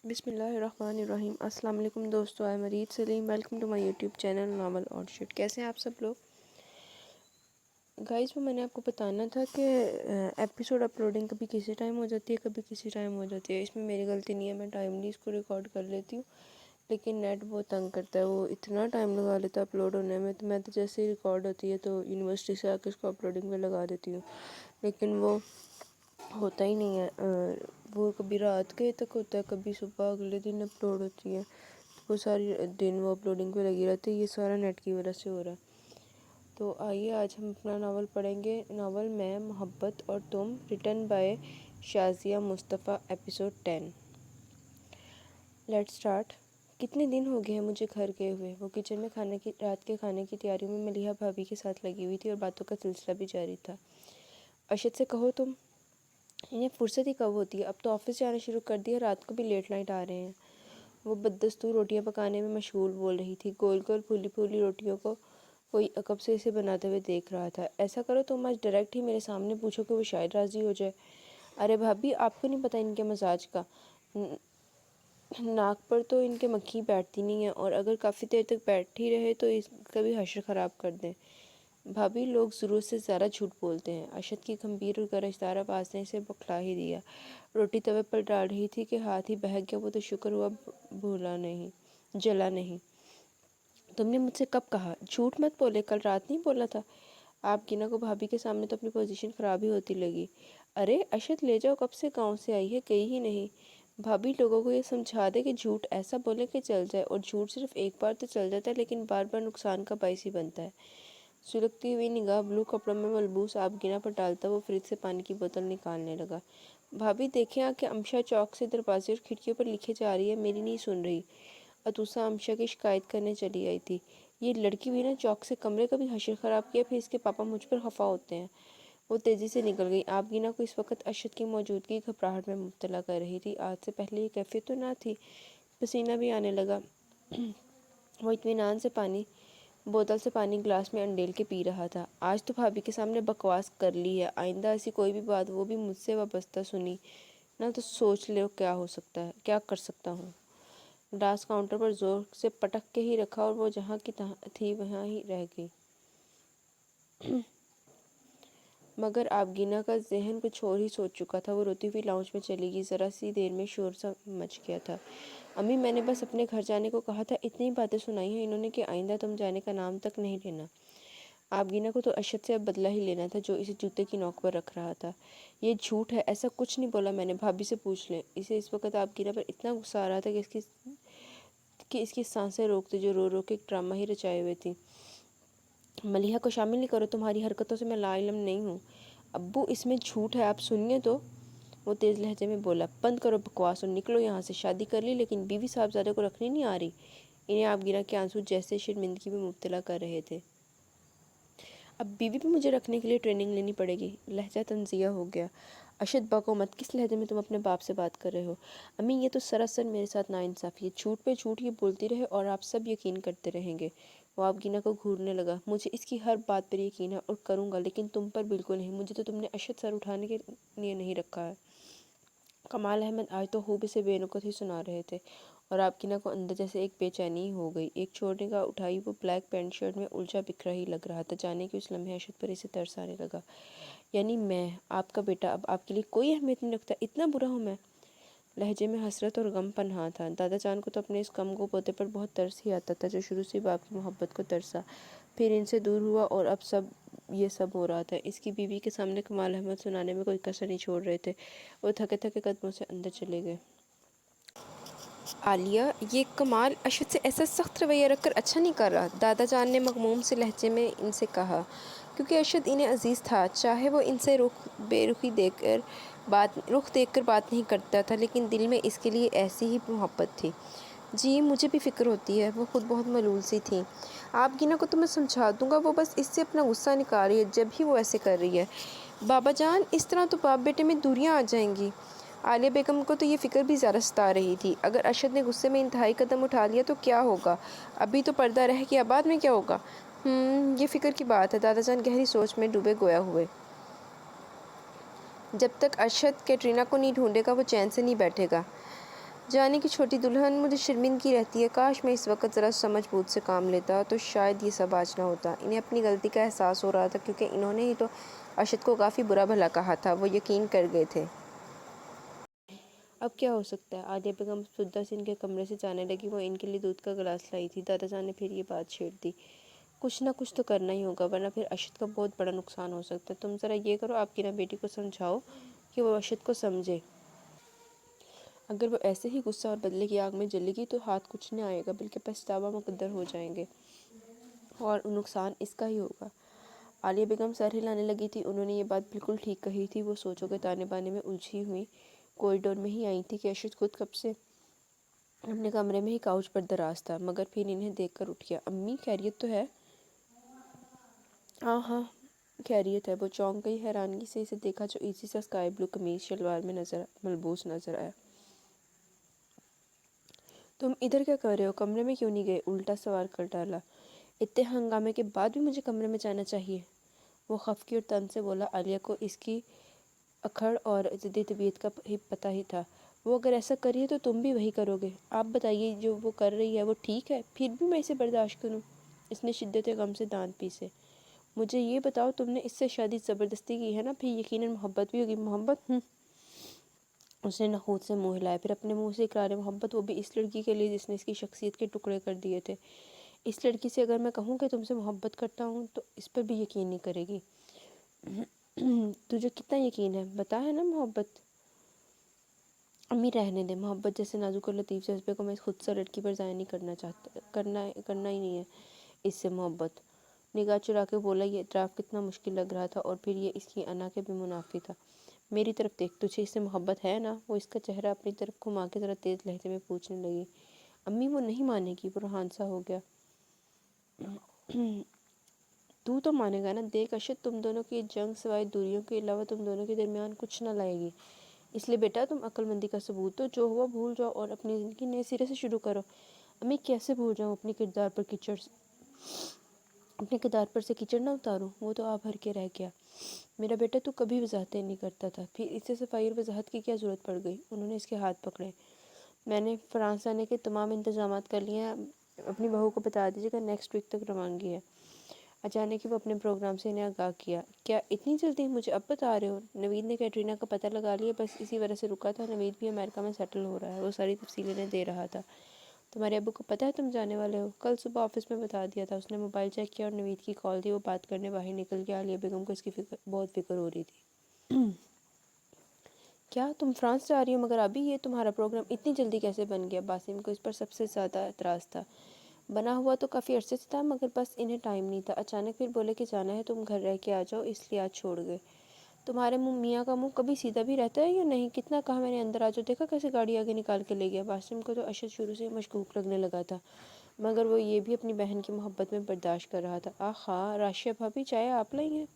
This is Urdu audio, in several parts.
بسم اللہ الرحمن الرحیم۔ السلام علیکم دوستو، I Mureed Saleem, welcome to my YouTube channel novel آرشڈ۔ کیسے ہیں آپ سب لوگ؟ گائز، میں نے آپ کو بتانا تھا کہ ایپیسوڈ اپلوڈنگ کبھی کسی ٹائم ہو جاتی ہے، کبھی کسی ٹائم ہو جاتی ہے۔ اس میں میری غلطی نہیں ہے، میں ٹائملی اس کو ریکارڈ کر لیتی ہوں، لیکن نیٹ بہت تنگ کرتا ہے، وہ اتنا ٹائم لگا لیتا ہے اپلوڈ ہونے میں۔ تو میں تو جیسے ہی ریکارڈ ہوتی ہے تو یونیورسٹی سے آ کے اس کو اپلوڈنگ میں لگا دیتی ہوں، لیکن وہ ہوتا ہی نہیں ہے۔ وہ کبھی رات کے تک ہوتا ہے، کبھی صبح اگلے دن اپلوڈ ہوتی ہے، وہ ساری دن وہ اپلوڈنگ پہ لگی رہتی ہے۔ یہ سارا نیٹ کی وجہ سے ہو رہا ہے۔ تو آئیے آج ہم اپنا ناول پڑھیں گے، ناول میں محبت اور تم، written by Shazia Mustafa, episode 10۔ Let start. کتنے دن ہو گئے ہیں مجھے گھر گئے ہوئے۔ وہ کچن میں رات کے کھانے کی تیاریوں میں ملیحہ بھابی کے ساتھ لگی ہوئی تھی اور باتوں کا سلسلہ بھی جاری تھا۔ ارشد سے کہو تم، انہیں فرصت ہی کب ہوتی ہے، اب تو آفس جانا شروع کر دیا، رات کو بھی لیٹ نائٹ آ رہے ہیں۔ وہ بددستور روٹیاں پکانے میں مشغول بول رہی تھی۔ گول گول پھولی پھولی روٹیوں کو کوئی عقب سے اسے بناتے ہوئے دیکھ رہا تھا۔ ایسا کرو تم آج ڈائریکٹ ہی میرے سامنے پوچھو کہ وہ شاید راضی ہو جائے۔ ارے بھابی، آپ کو نہیں پتہ ان کے مزاج کا، ناک پر تو ان کے مکھی بیٹھتی نہیں ہے، اور اگر کافی دیر تک بیٹھی رہے تو اس کا بھی حشر خراب کر دیں۔ بھابی، لوگ ضرورت سے زیادہ جھوٹ بولتے ہیں۔ ارشد کی گمبھیر اور گرجدار آواز نے اسے بکھلا ہی دیا۔ روٹی توے پر ڈال رہی تھی کہ ہاتھ ہی بہک گیا۔ وہ تو شکر ہوا جلا نہیں۔ تم نے مجھ سے کب کہا جھوٹ مت بولے، کل رات نہیں بولا تھا؟ آپ گینا کو بھابی کے سامنے تو اپنی پوزیشن خراب ہی ہوتی لگی۔ ارے ارشد، لے جاؤ، کب سے گاؤں سے آئی ہے، گئی ہی نہیں۔ بھابی، لوگوں کو یہ سمجھا دے کہ جھوٹ ایسا بولے کہ چل جائے، اور جھوٹ صرف ایک بار تو چل جاتا ہے لیکن بار بار نقصان کا باعث ہی بنتا ہے۔ سلگتی ہوئی نگاہ بلو کپڑوں میں ملبوس آپ گینا پر ڈالتا وہ فریج سے پانی کی بوتل نکالنے لگا۔ بھابی دیکھیں آ کے امشا چوک سے دروازے اور کھڑکیوں پر لکھے جا رہی ہے، میری نہیں سن رہی۔ اتوسا امشا کی شکایت کرنے چلی آئی تھی۔ یہ لڑکی بھی نا چوک سے کمرے کا بھی حشر خراب کیا، پھر اس کے پاپا مجھ پر خفا ہوتے ہیں۔ وہ تیزی سے نکل گئی۔ آپ گینا کو اس وقت ارشد کی موجودگی گھبراہٹ میں مبتلا کر رہی تھی۔ آج سے پہلے یہ کیفیت تو نہ تھی۔ پسینہ بھی آنے لگا۔ وہ اطمینان سے بوتل سے پانی گلاس میں انڈیل کے پی رہا تھا۔ آج تو بھابی کے سامنے بکواس کر لی ہے، آئندہ ایسی کوئی بھی بات، وہ بھی مجھ سے وابستہ سنی نہ تو سوچ لو کیا کر سکتا ہوں۔ گلاس کاؤنٹر پر زور سے پٹک کے ہی رکھا اور وہ جہاں کی تھی وہاں ہی رہ گئی۔ مگر آبگینہ کا ذہن کچھ اور ہی سوچ چکا تھا۔ وہ روتی ہوئی لاؤنج میں چلی گئی۔ ذرا سی دیر میں شور سا مچ گیا تھا۔ امی، میں نے بس اپنے گھر جانے کو کہا تھا، اتنی باتیں سنائی ہیں انہوں نے کہ آئندہ تم جانے کا نام تک نہیں لینا۔ آبگینہ کو تو ارشد سے اب بدلہ ہی لینا تھا جو اسے جوتے کی نوک پر رکھ رہا تھا۔ یہ جھوٹ ہے، ایسا کچھ نہیں بولا میں نے، بھابی سے پوچھ لیں۔ اسے اس وقت آبگینہ پر اتنا غصہ آ رہا تھا کہ اس کی سانسیں روکتے جو رو رو کے ایک ڈرامہ ہی رچائے ہوئے تھی۔ ملیحہ کو شامل نہیں کرو، تمہاری حرکتوں سے میں لا علم نہیں ہوں۔ ابو، اس میں جھوٹ ہے، آپ سنیے تو، وہ تیز لہجے میں بولا۔ بند کرو بکواس اور نکلو یہاں سے۔ شادی کر لی لیکن بیوی صاحبزادے کو رکھنی نہیں آ رہی؟ انہیں آبگینہ کے آنسو جیسے شرمندگی میں مبتلا کر رہے تھے۔ اب بیوی بھی مجھے رکھنے کے لیے ٹریننگ لینی پڑے گی؟ لہجہ تنزیہ ہو گیا۔ ارشد، بکو مت، کس لہجے میں تم اپنے باپ سے بات کر رہے ہو؟ امی، یہ تو سراسر میرے ساتھ ناانصافی ہے، جھوٹ پہ جھوٹ یہ بولتی رہے اور آپ سب یقین کرتے رہیں گے۔ وہ آبگینہ کو گھورنے لگا۔ مجھے اس کی ہر بات پر یقین ہے اور کروں گا، لیکن تم پر بالکل نہیں۔ مجھے تو تم نے ارشد سر اٹھانے کے لیے نہیں رکھا ہے۔ کمال احمد آج تو خوب اسے بے نقط ہی سنا رہے تھے، اور آبگینہ کو اندر جیسے ایک بے چینی ہو گئی۔ ایک چھوڑ نگاہ اٹھائی، وہ بلیک پینٹ شرٹ میں الجھا بکھرا ہی لگ رہا تھا۔ جانے کہ اس لمحے ارشد پر اسے ترس آنے لگا۔ یعنی میں، آپ کا بیٹا، اب آپ کے لیے کوئی اہمیت نہیں رکھتا؟ اتنا برا ہوں میں؟ لہجے میں حسرت اور غم پنہاں تھا۔ دادا جان کو تو اپنے اس کم گو پوتے پر بہت ترس ہی آتا تھا، جو شروع سے باپ کی محبت کو ترسا، پھر ان سے دور ہوا، اور اب یہ سب ہو رہا تھا۔ اس کی بیوی کے سامنے کمال احمد سنانے میں کوئی کسر نہیں چھوڑ رہے تھے۔ وہ تھکے تھکے قدموں سے اندر چلے گئے۔ عالیہ، یہ کمال ارشد سے ایسا سخت رویہ رکھ کر اچھا نہیں کر رہا، دادا جان نے مغموم سے لہجے میں ان سے کہا۔ کیونکہ ارشد انہیں عزیز تھا، چاہے وہ ان سے رخ دیکھ کر بات نہیں کرتا تھا، لیکن دل میں اس کے لیے ایسی ہی محبت تھی۔ جی، مجھے بھی فکر ہوتی ہے، وہ خود بہت ملول سی تھی۔ آپ گینا کو تو میں سمجھا دوں گا، وہ بس اس سے اپنا غصہ نکال رہی ہے جب ہی وہ ایسے کر رہی ہے۔ بابا جان، اس طرح تو باپ بیٹے میں دوریاں آ جائیں گی۔ عالیہ بیگم کو تو یہ فکر بھی زیادہ ستا رہی تھی، اگر ارشد نے غصے میں انتہائی قدم اٹھا لیا تو کیا ہوگا؟ ابھی تو پردہ رہ گیا، بعد میں کیا ہوگا؟ یہ فکر کی بات ہے۔ دادا جان گہری سوچ میں ڈوبے گویا ہوئے۔ جب تک ارشد کیٹرینہ کو نہیں ڈھونڈے گا وہ چین سے نہیں بیٹھے گا۔ جانے کی چھوٹی دلہن مجھے شرمندگی رہتی ہے، کاش میں اس وقت ذرا سمجھ بوجھ سے کام لیتا تو شاید یہ سب آج نہ ہوتا۔ انہیں اپنی غلطی کا احساس ہو رہا تھا کیونکہ انہوں نے ہی تو ارشد کو کافی برا بھلا کہا تھا، وہ یقین کر گئے تھے۔ اب کیا ہو سکتا ہے؟ عالیہ بیگم سدھا سے ان کے کمرے سے جانے لگی۔ وہ ان کے لیے دودھ کا گلاس لائی تھی۔ دادا جان نے پھر یہ بات چھیڑ دی، کچھ نہ کچھ تو کرنا ہی ہوگا ورنہ پھر ارشد کا بہت بڑا نقصان ہو سکتا ہے۔ تم ذرا یہ کرو، آپ کی نا بیٹی کو سمجھاؤ کہ وہ ارشد کو سمجھے۔ اگر وہ ایسے ہی غصہ اور بدلے کی آگ میں جلے گی تو ہاتھ کچھ نہیں آئے گا بلکہ پچھتاوا مقدر ہو جائیں گے اور نقصان اس کا ہی ہوگا۔ عالیہ بیگم سر ہلانے لگی تھی۔ انہوں نے یہ بات بالکل ٹھیک کہی تھی۔ وہ سوچوں کے تانے بانے میں الجھی ہوئی کوریڈور میں ہی آئی تھی کہ ارشد خود کب سے اپنے کمرے میں ہی کاؤچ پر دراز تھا، مگر پھر انہیں دیکھ کر اٹھ گیا۔ امی خیریت تو ہے؟ ہاں ہاں خیریت ہے۔ وہ چونک گئی، حیرانگی سے اسے دیکھا جو ایزی سا اسکائی بلو قمیض شلوار میں ملبوس نظر آیا۔ تم ادھر کیا کر رہے ہو؟ کمرے میں کیوں نہیں گئے؟ الٹا سوال کر ڈالا۔ اتنے ہنگامے کے بعد بھی مجھے کمرے میں جانا چاہیے؟ وہ خفگی اور تن سے بولا۔ عالیہ کو اس کی اکڑ اور ضدی طبیعت کا پتہ ہی تھا۔ وہ اگر ایسا کر رہی ہے تو تم بھی وہی کرو گے؟ آپ بتائیے، جو وہ کر رہی ہے وہ ٹھیک ہے؟ پھر بھی میں اسے برداشت کروں؟ اس نے شدت غم سے دانت پیسے۔ مجھے یہ بتاؤ، تم نے اس سے شادی زبردستی کی ہے نا؟ پھر یقیناً محبت بھی ہوگی۔ محبت؟ اس نے نخوت سے منہ ہلایا، پھر اپنے منہ سے اقرار محبت، وہ بھی اس لڑکی کے لیے جس نے اس کی شخصیت کے ٹکڑے کر دیے تھے۔ اس لڑکی سے اگر میں کہوں کہ تم سے محبت کرتا ہوں تو اس پر بھی یقین نہیں کرے گی۔ تجھے کتنا یقین ہے؟ بتا، ہے نا محبت؟ امی رہنے دے، محبت جیسے نازک اور لطیف جذبے کو میں خود سے لڑکی پر ضائع نہیں کرنا چاہتا، کرنا ہی نہیں ہے اس سے محبت۔ نگاہ چرا کے بولا۔ یہ اعتراف کتنا مشکل لگ رہا تھا اور پھر یہ اس کی انا کے بھی منافی تھا۔ میری طرف دیکھ، تجھے اس سے محبت ہے نا؟ وہ اس کا چہرہ اپنی طرف گھما کے ذرا تیز لہجے میں پوچھنے لگی۔ امی وہ نہیں مانے گی، وہ روحانسا ہو گیا۔ تو مانے گا نا؟ دیکھ ارشد، تم دونوں کی جنگ سوائے دوریوں کے علاوہ تم دونوں کے درمیان کچھ نہ لائے گی، اس لیے بیٹا تم عقل مندی کا ثبوت دو، جو ہوا بھول جاؤ اور اپنی زندگی نئے سرے سے شروع کرو۔ امی کیسے بھول جاؤں؟ اپنے کردار پر سے کیچڑ نہ اتاروں؟ وہ تو آپ بھر کے رہ گیا۔ میرا بیٹا تو کبھی وضاحتیں نہیں کرتا تھا، پھر اسے صفائی اور وضاحت کی کیا ضرورت پڑ گئی؟ انہوں نے اس کے ہاتھ پکڑے۔ میں نے فرانس آنے کے تمام انتظامات کر لیے ہیں، اپنی بہو کو بتا دیجیے گا نیکسٹ ویک تک روانگی ہے۔ اچانک ہی وہ اپنے پروگرام سے انہیں آگاہ کیا۔ کیا اتنی جلدی؟ مجھے اب بتا رہے ہو؟ نوید نے کیٹرینا کا پتہ لگا لیا، بس اسی وجہ سے رکا تھا۔ نوید بھی امریکہ میں سیٹل ہو رہا ہے، وہ ساری تفصیلیں انہیں دے رہا تھا۔ تمہارے ابو کو پتہ ہے تم جانے والے ہو؟ کل صبح آفس میں بتا دیا تھا۔ اس نے موبائل چیک کیا اور نوید کی کال تھی، وہ بات کرنے باہر نکل گیا۔ عالیہ بیگم کو اس کی بہت فکر ہو رہی تھی۔ کیا تم فرانس جا رہی ہو؟ مگر ابھی یہ تمہارا پروگرام اتنی جلدی کیسے بن گیا؟ باسم کو اس پر سب سے زیادہ اعتراض تھا۔ بنا ہوا تو کافی عرصے سے تھا، مگر بس انہیں ٹائم نہیں تھا۔ اچانک پھر بولے کہ جانا ہے، تم گھر رہ کے آ جاؤ، اس لیے آج چھوڑ گئے۔ تمہارے میاں کا منہ کبھی سیدھا بھی رہتا ہے یا نہیں؟ کتنا کہا میں نے اندر آ جاؤ، دیکھا کیسے گاڑی آگے نکال کے لے گیا۔ باسم کو تو ارشد شروع سے مشکوک لگنے لگا تھا، مگر وہ یہ بھی اپنی بہن کی محبت میں برداشت کر رہا تھا۔ آہا راشیہ بھابی، چائے آپ لائی ہیں؟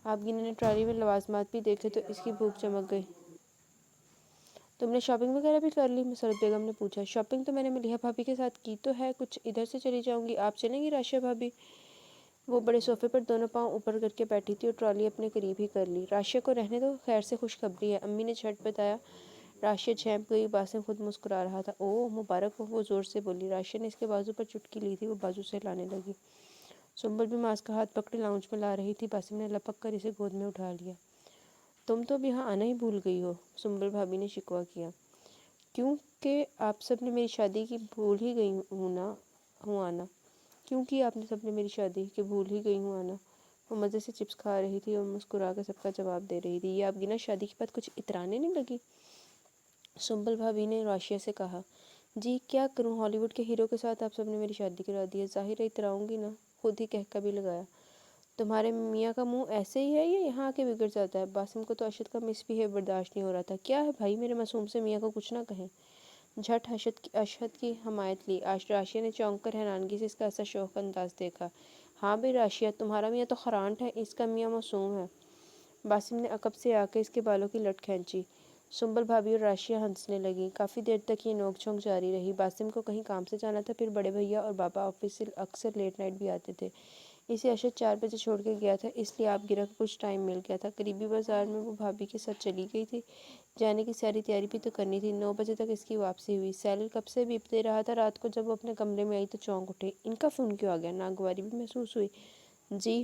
آپ گینا نے ٹرالی میں لوازمات بھی دیکھے تو اس کی بھوک چمک گئی۔ تم نے شاپنگ وغیرہ بھی کر لی؟ مسرت بیگم نے پوچھا۔ شاپنگ تو میں نے ملیحہ بھابی کے ساتھ کی تو ہے، کچھ ادھر سے چلی جاؤں گی۔ آپ چلیں گی راشیہ بھابی؟ وہ بڑے صوفے پر دونوں پاؤں اوپر کر کے بیٹھی تھی اور ٹرالی اپنے قریب ہی کر لی۔ راشیہ کو رہنے دو، خیر سے خوشخبری ہے، امی نے جھٹ بتایا۔ راشیہ جھینپ گئی۔ باسم خود مسکرا رہا تھا۔ اوہ مبارک ہو، وہ زور سے بولی۔ راشیہ نے اس کے بازو پر چٹکی لی تھی، وہ بازو سے ہلانے لگی۔ سنبل بھی ماس کا ہاتھ پکڑے لاؤنج میں لا رہی تھی۔ باسم نے لپک کر اسے گود میں اٹھا لیا۔ تم تو اب یہاں آنا ہی بھول گئی ہو، سنبل بھابی نے شکوہ کیا۔ کیونکہ آپ سب نے میری شادی کی بھول ہی گئی ہوں آنا۔ کیوں کی آپ نے سب نے میری شادی کہ بھول ہی گئی ہوں آنا؟ وہ مزے سے چپس کھا رہی تھی اور مسکرا کر سب کا جواب دے رہی تھی۔ یہ آپ گنا شادی کے بعد کچھ اترانے نہیں لگی؟ سنبل بھابی نے راشیہ سے کہا۔ جی کیا کروں، ہالی ووڈ کے ہیرو کے ساتھ آپ سب نے میری شادی کرا دی ہے، ظاہر ہے اتراؤں گی نا، خود ہی کہکا بھی لگایا۔ تمہارے میاں کا منہ ایسے ہی ہے یا یہاں آ کے بگڑ جاتا ہے؟ باسم کو تو ارشد کا مس بہیو برداشت نہیں ہو رہا تھا۔ کیا ہے بھائی، میرے معصوم سے میاں کو کچھ نہ کہیں۔ جھٹ ارشد کی حمایت لی۔ راشیہ نے چونک کر حیرانگی سے اس کا ایسا شوق انداز دیکھا۔ ہاں بھئی راشیہ، تمہارا میاں تو خرانٹ ہے، اس کا میاں معصوم ہے۔ باسم نے عقب سے آ کے اس کے بالوں کی لٹ کھینچی۔ سنبل بھابی اور راشیہ ہنسنے لگیں۔ کافی دیر تک یہ نوک جھونک جاری رہی۔ باسم کو کہیں کام سے جانا تھا، پھر بڑے بھیا اور بابا آفس سے اکثر لیٹ نائٹ بھی آتے تھے، اسے ارشد 4 بجے چھوڑ کے گیا تھا، اس لیے آپ گرا کو کچھ ٹائم مل گیا تھا۔ قریبی بازار میں وہ بھابھی کے ساتھ چلی گئی تھی، جانے کی ساری تیاری بھی تو کرنی تھی۔ 9 بجے تک اس کی واپسی ہوئی۔ سیلل کب سے بیپتے رہا تھا، رات کو جب وہ اپنے کمرے میں آئی تو چونک اٹھے۔ ان کا فون کیوں آ گیا؟ ناگواری بھی محسوس ہوئی۔ جی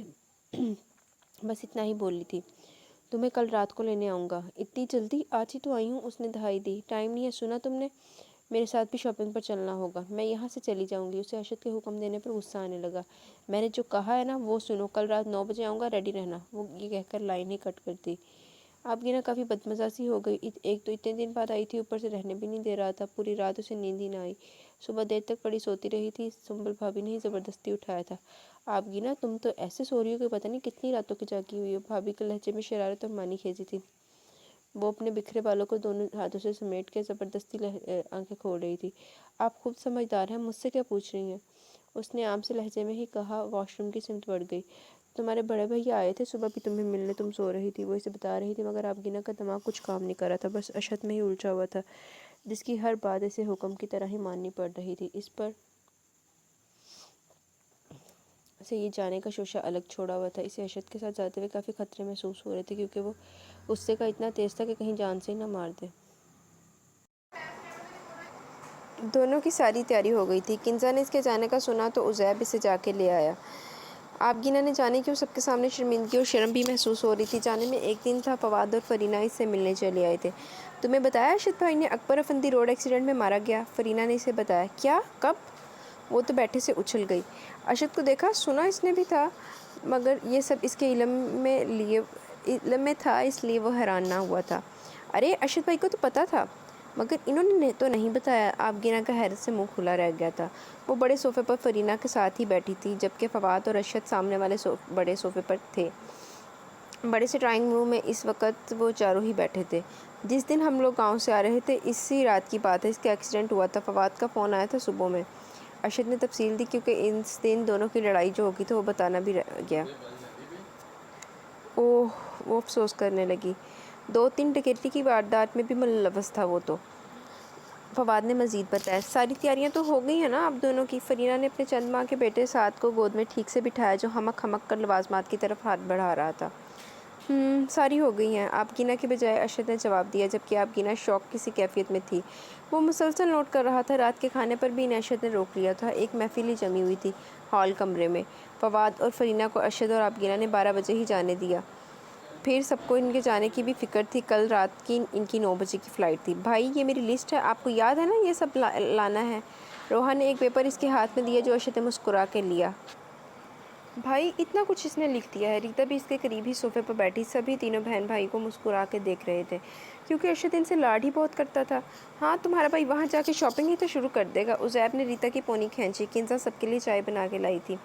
بس اتنا ہی بولی تھی، تمہیں کل رات کو لینے آؤں گا۔ اتنی جلدی؟ آج ہی تو آئی ہوں، اس نے دہائی دی۔ ٹائم نہیں ہے، سنا تم نے؟ میرے ساتھ بھی شاپنگ پر چلنا ہوگا، میں یہاں سے چلی جاؤں گی۔ اسے ارشد کے حکم دینے پر غصہ آنے لگا۔ میں نے جو کہا ہے نا وہ سنو، کل رات 9 بجے آؤں گا، ریڈی رہنا۔ وہ یہ کہہ کر لائن ہی کٹ کر دی۔ آپ گینا کافی بدمزاجی ہو گئی، ایک تو اتنے دن بعد آئی تھی، اوپر سے رہنے بھی نہیں دے رہا تھا۔ پوری رات اسے نیند ہی نہ آئی، صبح دیر تک پڑی سوتی رہی تھی۔ سنبل بھابھی نے ہی زبردستی اٹھایا تھا۔ آپ گینا تم تو ایسے سو رہی ہو کہ پتہ نہیں کتنی راتوں کی جاگی ہوئی ہو۔ بھابھی کے لہجے میں شرارت اور مانی خیزی تھی۔ وہ اپنے بکھرے بالوں کو دونوں ہاتھوں سے سمیٹ کے زبردستی آنکھیں کھول رہی تھی۔ آپ خوب سمجھدار ہیں، مجھ سے کیا پوچھ رہی ہیں؟ اس نے عام سے لہجے میں ہی کہا۔ واش روم کی سمت بڑھ گئی۔ تمہارے بڑے بھیا آئے تھے صبح بھی تمہیں ملنے، تم سو رہی تھی، وہ اسے بتا رہی تھی، مگر آپ گینا کا دماغ کچھ کام نہیں کر رہا تھا، بس اشد میں ہی الجھا ہوا تھا، جس کی ہر بات اسے حکم کی طرح ہی ماننی پڑ رہی تھی۔ اس پر سے یہ جانے کا شوشہ الگ چھوڑا ہوا تھا۔ اسے ارشد کے ساتھ جاتے ہوئے کافی خطرے محسوس ہو رہے تھے، کیونکہ وہ غصے کا اتنا تیز تھا کہ کہیں جان سے ہی نہ مار دے۔ دونوں کی ساری تیاری ہو گئی تھی۔ کنزا نے اس کے جانے کا سنا تو عزیب اسے جا کے لے آیا۔ آپ گینا نے جانے کیوں سب کے سامنے شرمندگی اور شرم بھی محسوس ہو رہی تھی۔ جانے میں ایک دن تھا، فواد اور فرینہ اس سے ملنے چلے آئے تھے۔ تمہیں بتایا ارشد بھائی نے اکبر افندی روڈ ایکسیڈنٹ میں مارا گیا؟ فرینہ نے اسے بتایا۔ کیا؟ کب؟ وہ تو بیٹھے سے اچھل گئی۔ ارشد کو دیکھا سنا اس نے بھی تھا، مگر یہ سب اس کے علم میں تھا، اس لیے وہ حیران نہ ہوا تھا۔ ارے ارشد بھائی کو تو پتہ تھا، مگر انہوں نے تو نہیں بتایا۔ آپ گینا کا حیرت سے منہ کھلا رہ گیا تھا۔ وہ بڑے صوفے پر فرینہ کے ساتھ ہی بیٹھی تھی، جبکہ فواد اور ارشد سامنے والے بڑے صوفے پر تھے۔ بڑے سے ڈرائنگ روم میں اس وقت وہ چاروں ہی بیٹھے تھے۔ جس دن ہم لوگ گاؤں سے آ رہے تھے، اسی رات کی بات ہے، اس کا ایکسیڈنٹ ہوا تھا۔ فواد کا فون آیا تھا صبح میں۔ ارشد نے تفصیل دی، کیونکہ اس دن دونوں کی لڑائی جو ہوگی تو وہ بتانا بھی رہ گیا۔ اوہ، وہ افسوس کرنے لگی۔ 2-3 ڈکیتی کی واردات میں بھی ملوث تھا وہ تو۔ فواد نے مزید بتایا۔ ساری تیاریاں تو ہو گئی ہیں نا آپ دونوں کی؟ فرینہ نے اپنے چند ماہ کے بیٹے سعد کو گود میں ٹھیک سے بٹھایا، جو ہمک ہمک کر لوازمات کی طرف ہاتھ بڑھا رہا تھا۔ ساری ہو گئی ہیں، آپ گینا کے بجائے ارشد نے جواب دیا، جبکہ آپ گینا شوق کی سی کیفیت میں تھی۔ وہ مسلسل نوٹ کر رہا تھا۔ رات کے کھانے پر بھی انہیں ارشد نے روک لیا تھا۔ ایک محفل ہی جمی ہوئی تھی ہال کمرے میں۔ فواد اور فرینہ کو ارشد اور آپ گینا نے 12 بجے ہی جانے دیا۔ پھر سب کو ان کے جانے کی بھی فکر تھی۔ کل رات کی ان کی 9 بجے کی فلائٹ تھی۔ بھائی یہ میری لسٹ ہے، آپ کو یاد ہے نا یہ سب لانا ہے؟ روحا نے ایک پیپر اس کے ہاتھ میں دیا، جو ارشد نے مسکرا کے لیا۔ بھائی اتنا کچھ اس نے لکھ دیا ہے؟ ریتا بھی اس کے قریب ہی صوفے پر بیٹھی، سبھی تینوں بہن بھائی کو مسکرا کے دیکھ رہے تھے، کیونکہ ارشد ان سے لاڈ ہی بہت کرتا تھا۔ ہاں تمہارا بھائی وہاں جا کے شاپنگ ہی تو شروع کر دے گا۔ عزیب نے ریتا کی پونی کھینچی۔ کنزا سب کے لیے چائے بنا کے لائی تھی۔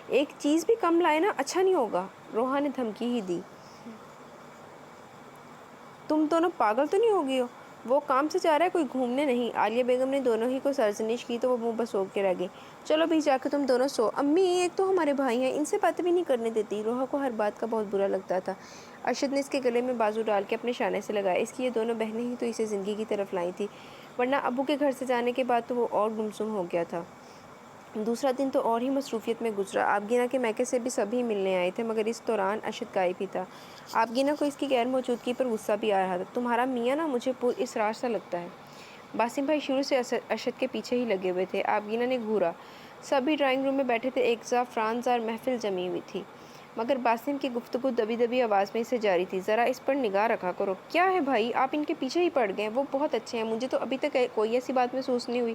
ایک چیز بھی کم لائے نا، اچھا نہیں ہوگا، روحا نے دھمکی ہی دی۔ تم دونوں پاگل تو نہیں ہو گئی ہو؟ وہ کام سے جا رہا ہے، کوئی گھومنے نہیں۔ عالیہ بیگم نے دونوں ہی کو سرزنش کی تو وہ منہ بسوک کے رہ گئی۔ چلو بھی جا کے تم دونوں سو۔ امی ایک تو ہمارے بھائی ہیں، ان سے باتیں بھی نہیں کرنے دیتی۔ روحا کو ہر بات کا بہت برا لگتا تھا۔ ارشد نے اس کے گلے میں بازو ڈال کے اپنے شانے سے لگایا۔ اس کی یہ دونوں بہنیں ہی تو اسے زندگی کی طرف لائی تھیں، ورنہ ابو کے گھر سے جانے کے بعد تو وہ اور گمسم ہو گیا تھا۔ دوسرا دن تو اور ہی مصروفیت میں گزرا۔ آپ گینا کے میکے سے بھی سبھی ملنے آئے تھے، مگر اس دوران ارشد غائب ہی تھا۔ آپ گینا کو اس کی غیر موجودگی پر غصہ بھی آ رہا تھا۔ تمہارا میاں نا مجھے پر اسرار سا لگتا ہے۔ باسم بھائی شروع سے ارشد کے پیچھے ہی لگے ہوئے تھے۔ آپ گینا نے گھورا۔ سبھی ڈرائنگ روم میں بیٹھے تھے، ایک زعفران زار محفل جمی ہوئی تھی، مگر باسم کی گفتگو دبی دبی آواز میں اسے جاری تھی۔ ذرا اس پر نگاہ رکھا کرو۔ کیا ہے بھائی، آپ ان کے پیچھے ہی پڑ گئے؟ وہ بہت اچھے ہیں، مجھے تو ابھی تک کوئی ایسی بات محسوس نہیں ہوئی۔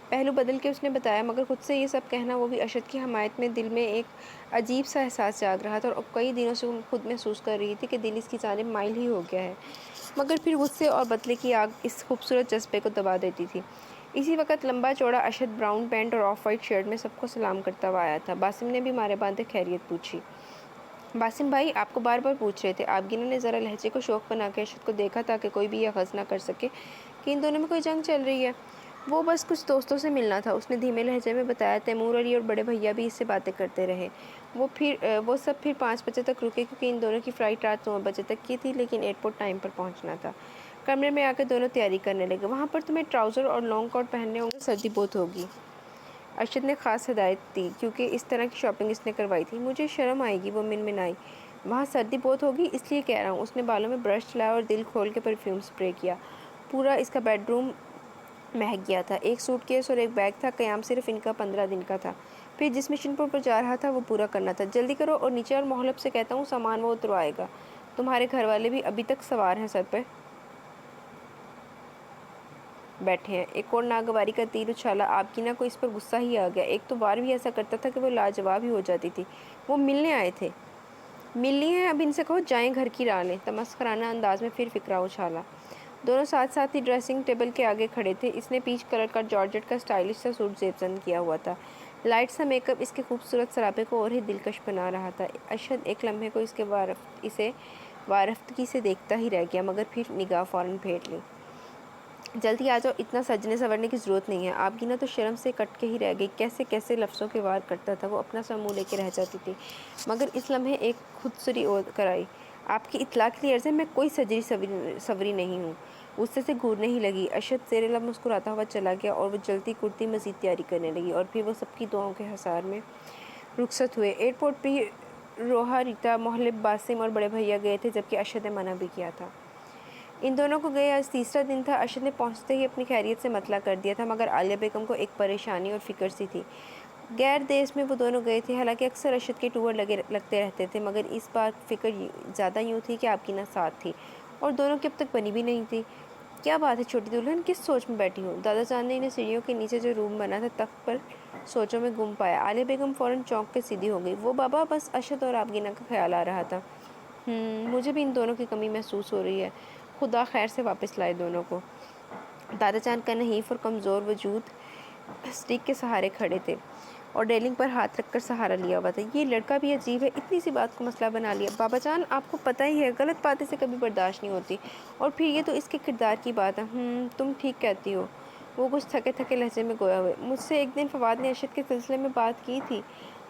پہلو بدل کے اس نے بتایا، مگر خود سے یہ سب کہنا، وہ بھی ارشد کی حمایت میں، دل میں ایک عجیب سا احساس جاگ رہا تھا، اور کئی دنوں سے خود محسوس کر رہی تھی کہ دل اس کی جانب مائل ہی ہو گیا ہے، مگر پھر غصے اور بدلے کی آگ اس خوبصورت جذبے کو دبا دیتی تھی۔ اسی وقت لمبا چوڑا ارشد براؤن پینٹ اور آف وائٹ شرٹ میں سب کو سلام کرتا ہوا آیا تھا۔ باسم نے بھی مارے باندھے خیریت پوچھی۔ باسم بھائی آپ کو بار بار پوچھ رہے تھے۔ آپ گینا نے ذرا لہجے کو شوق بنا کے ارشد کو دیکھا، تاکہ کوئی بھی یہ اخذ نہ کر سکے کہ ان دونوں میں کوئی جنگ چل رہی ہے۔ وہ بس کچھ دوستوں سے ملنا تھا، اس نے دھیمے لہجے میں بتایا۔ تیمور علی اور بڑے بھیا بھی اس سے باتیں کرتے رہے۔ وہ سب پھر 5 بجے تک رکے، کیونکہ ان دونوں کی فلائٹ رات 9 بجے تک کی تھی، لیکن ایئرپورٹ ٹائم پر پہنچنا تھا۔ کمرے میں آ کے دونوں تیاری کرنے لگے۔ وہاں پر تمہیں ٹراؤزر اور لانگ کوٹ پہننے ہوں گے، سردی بہت ہوگی۔ ارشد نے خاص ہدایت دی کیونکہ اس طرح کی شاپنگ اس نے کروائی تھی۔ مجھے شرم آئے گی، وہ منمنائی۔ وہاں سردی بہت ہوگی اس لیے کہہ رہا ہوں۔ اس نے بالوں میں برش چلایا اور دل کھول کے پرفیوم اسپرے کیا۔ پورا اس کا بیڈ روم مہک گیا تھا۔ ایک سوٹ کیس اور ایک بیگ تھا۔ قیام صرف ان کا 15 دن کا تھا، پھر جس مشن پر جا رہا تھا وہ پورا کرنا تھا۔ جلدی کرو اور نیچے اور محلب سے کہتا ہوں سامان وہ اتروائے گا۔ تمہارے گھر والے بھی ابھی تک سوار ہیں، سر پہ بیٹھے ہیں۔ ایک اور ناگواری کا تیر اچھالا۔ آبگینہ کو اس پر غصہ ہی آ گیا۔ ایک تو بار بھی ایسا کرتا تھا کہ وہ لاجواب ہی ہو جاتی تھی۔ وہ ملنے آئے تھے، مل لی ہیں، اب ان سے کہو جائیں گھر کی راہ لیں۔ تمسخرانہ انداز میں پھر فقرہ اچھالا۔ دونوں ساتھ ساتھ ہی ڈریسنگ ٹیبل کے آگے کھڑے تھے۔ اس نے پیچ کلر کا جارجٹ کا اسٹائلش سا سوٹ زیب زن کیا ہوا تھا۔ لائٹ سا میک اپ اس کے خوبصورت سراپے کو اور ہی دلکش بنا رہا تھا۔ ارشد ایک لمحے کو اسے وارفتگی سے دیکھتا ہی رہ گیا، مگر پھر نگاہ فوراً پھیر لی۔ جلدی آ جاؤ، اتنا سجنے سورنے کی ضرورت نہیں ہے۔ آبگینہ تو شرم سے کٹ کے ہی رہ گئی۔ کیسے کیسے لفظوں کے وار کرتا تھا، وہ اپنا سا منہ لے کے رہ جاتی تھی، مگر اس لمحے ایک خود سری کرائی۔ آپ کی اطلاع کے لیے عرض ہے، میں کوئی سجری سوری نہیں ہوں۔ غصے سے گھورنے ہی لگی۔ ارشد زیر لب مسکراتا ہوا چلا گیا اور وہ جلتی کرتی مزید تیاری کرنے لگی، اور پھر وہ سب کی دعاؤں کے حصار میں رخصت ہوئے۔ ایئرپورٹ پہ ہی روحا، ریتا، محلب، باسم اور بڑے بھیا گئے تھے، جبکہ ارشد نے منع بھی کیا تھا۔ ان دونوں کو گئے آج تیسرا دن تھا۔ ارشد نے پہنچتے ہی اپنی خیریت سے مطلع کر دیا تھا، مگر عالیہ بیگم کو ایک پریشانی اور فکر سی تھی۔ غیر دیس میں وہ دونوں گئے تھے، حالانکہ اکثر ارشد کے ٹور لگتے رہتے تھے، مگر اس بار فکر زیادہ یوں تھی کہ آبگینہ ساتھ تھی، اور دونوں کی اب تک بنی بھی نہیں تھی۔ کیا بات ہے چھوٹی دلہن، کس سوچ میں بیٹھی ہوں؟ دادا جان نے انہیں سیڑھیوں کے نیچے جو روم بنا تھا تخت پر سوچوں میں گم پایا۔ عالیہ بیگم فوراً چونک کے سیدھی ہو گئی۔ وہ بابا، بس ارشد اور آبگینہ کا خیال آ رہا تھا۔ مجھے بھی ان دونوں کی کمی محسوس ہو رہی ہے۔ خدا خیر سے واپس لائے دونوں کو۔ دادا جان کا نحیف اور کمزور وجود اسٹیک کے سہارے کھڑے تھے اور ریلنگ پر ہاتھ رکھ کر سہارا لیا ہوا تھا۔ یہ لڑکا بھی عجیب ہے، اتنی سی بات کو مسئلہ بنا لیا۔ بابا جان، آپ کو پتہ ہی ہے غلط باتیں سے کبھی برداشت نہیں ہوتی، اور پھر یہ تو اس کے کردار کی بات ہے۔ تم ٹھیک کہتی ہو، وہ کچھ تھکے تھکے لہجے میں گویا ہوئے۔ مجھ سے ایک دن فواد نے ارشد کے سلسلے میں بات کی تھی،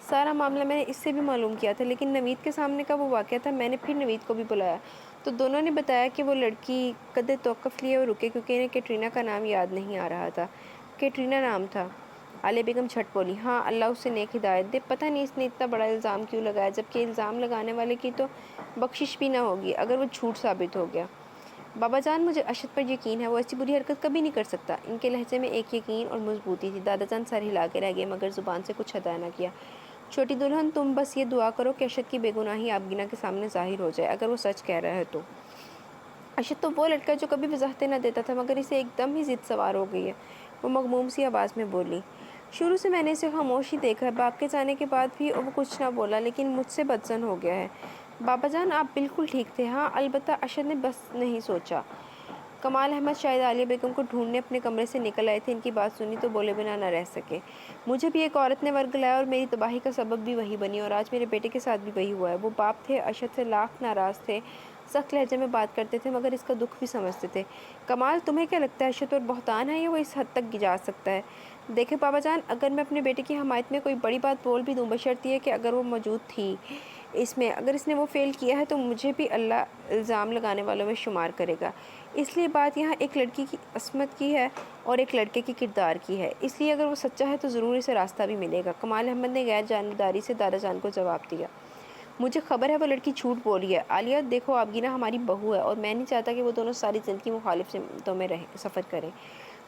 سارا معاملہ میں نے اس سے بھی معلوم کیا تھا، لیکن نوید کے سامنے کا وہ واقعہ تھا۔ میں نے پھر نوید کو بھی بلایا تو دونوں نے بتایا کہ وہ لڑکی قدر توقف لیے اور رکے، کیونکہ انہیں کیٹرینا کا نام یاد نہیں آ رہا تھا۔ کیٹرینا نام تھا؟ عالیہ بیگم جھٹ بولی۔ ہاں، اللہ اس سے نیک ہدایت دے۔ پتہ نہیں اس نے اتنا بڑا الزام کیوں لگایا، جبکہ الزام لگانے والے کی تو بخشش بھی نہ ہوگی اگر وہ جھوٹ ثابت ہو گیا۔ بابا جان، مجھے ارشد پر یقین ہے، وہ ایسی بری حرکت کبھی نہیں کر سکتا۔ ان کے لہجے میں ایک یقین اور مضبوطی تھی۔ دادا جان سر ہلا کے رہ گئے، مگر زبان سے کچھ ادا نہ کیا۔ چھوٹی دلہن، تم بس یہ دعا کرو کہ ارشد کی بے گناہی آبگینہ کے سامنے ظاہر ہو جائے، اگر وہ سچ کہہ رہا ہے تو۔ ارشد تو وہ لڑکا جو کبھی وضاحتیں نہ دیتا تھا، مگر اسے ایک دم ہی ضد سوار ہو گئی ہے، وہ مغموم سی آواز میں بولی۔ شروع سے میں نے اسے خاموش ہی دیکھا ہے، باپ کے جانے کے بعد بھی وہ کچھ نہ بولا، لیکن مجھ سے بدظن ہو گیا ہے۔ بابا جان، آپ بالکل ٹھیک تھے۔ ہاں، البتہ ارشد نے بس نہیں سوچا۔ کمال احمد شاید عالیہ بیگم کو ڈھونڈنے اپنے کمرے سے نکل آئے تھے، ان کی بات سنی تو بولے بنا نہ رہ سکے۔ مجھے بھی ایک عورت نے ورگلایا اور میری تباہی کا سبب بھی وہی بنی، اور آج میرے بیٹے کے ساتھ بھی وہی ہوا ہے۔ وہ باپ تھے، ارشد سے لاکھ ناراض تھے، سخت لہجے میں بات کرتے تھے، مگر اس کا دکھ بھی سمجھتے تھے۔ کمال، تمہیں کیا لگتا ہے ارشد پر بہتان ہے یا وہ اس حد تک جا سکتا ہے؟ دیکھیں بابا جان، اگر میں اپنے بیٹے کی حمایت میں کوئی بڑی بات بول بھی دوں، بشرط یہ کہ اگر وہ موجود تھی اس میں، اگر اس نے وہ فیل کیا ہے تو مجھے بھی اللہ الزام لگانے والوں میں شمار کرے گا۔ اس لیے بات یہاں ایک لڑکی کی عصمت کی ہے اور ایک لڑکے کے کردار کی ہے، اس لیے اگر وہ سچا ہے تو ضرور اسے راستہ بھی ملے گا۔ کمال احمد نے غیر جانبداری سے دادا جان کو جواب دیا۔ مجھے خبر ہے وہ لڑکی جھوٹ بول رہی ہے۔ عالیہ دیکھو، آبگینہ ہماری بہو ہے، اور میں نہیں چاہتا کہ وہ دونوں ساری زندگی مخالف سمتوں میں سفر کریں۔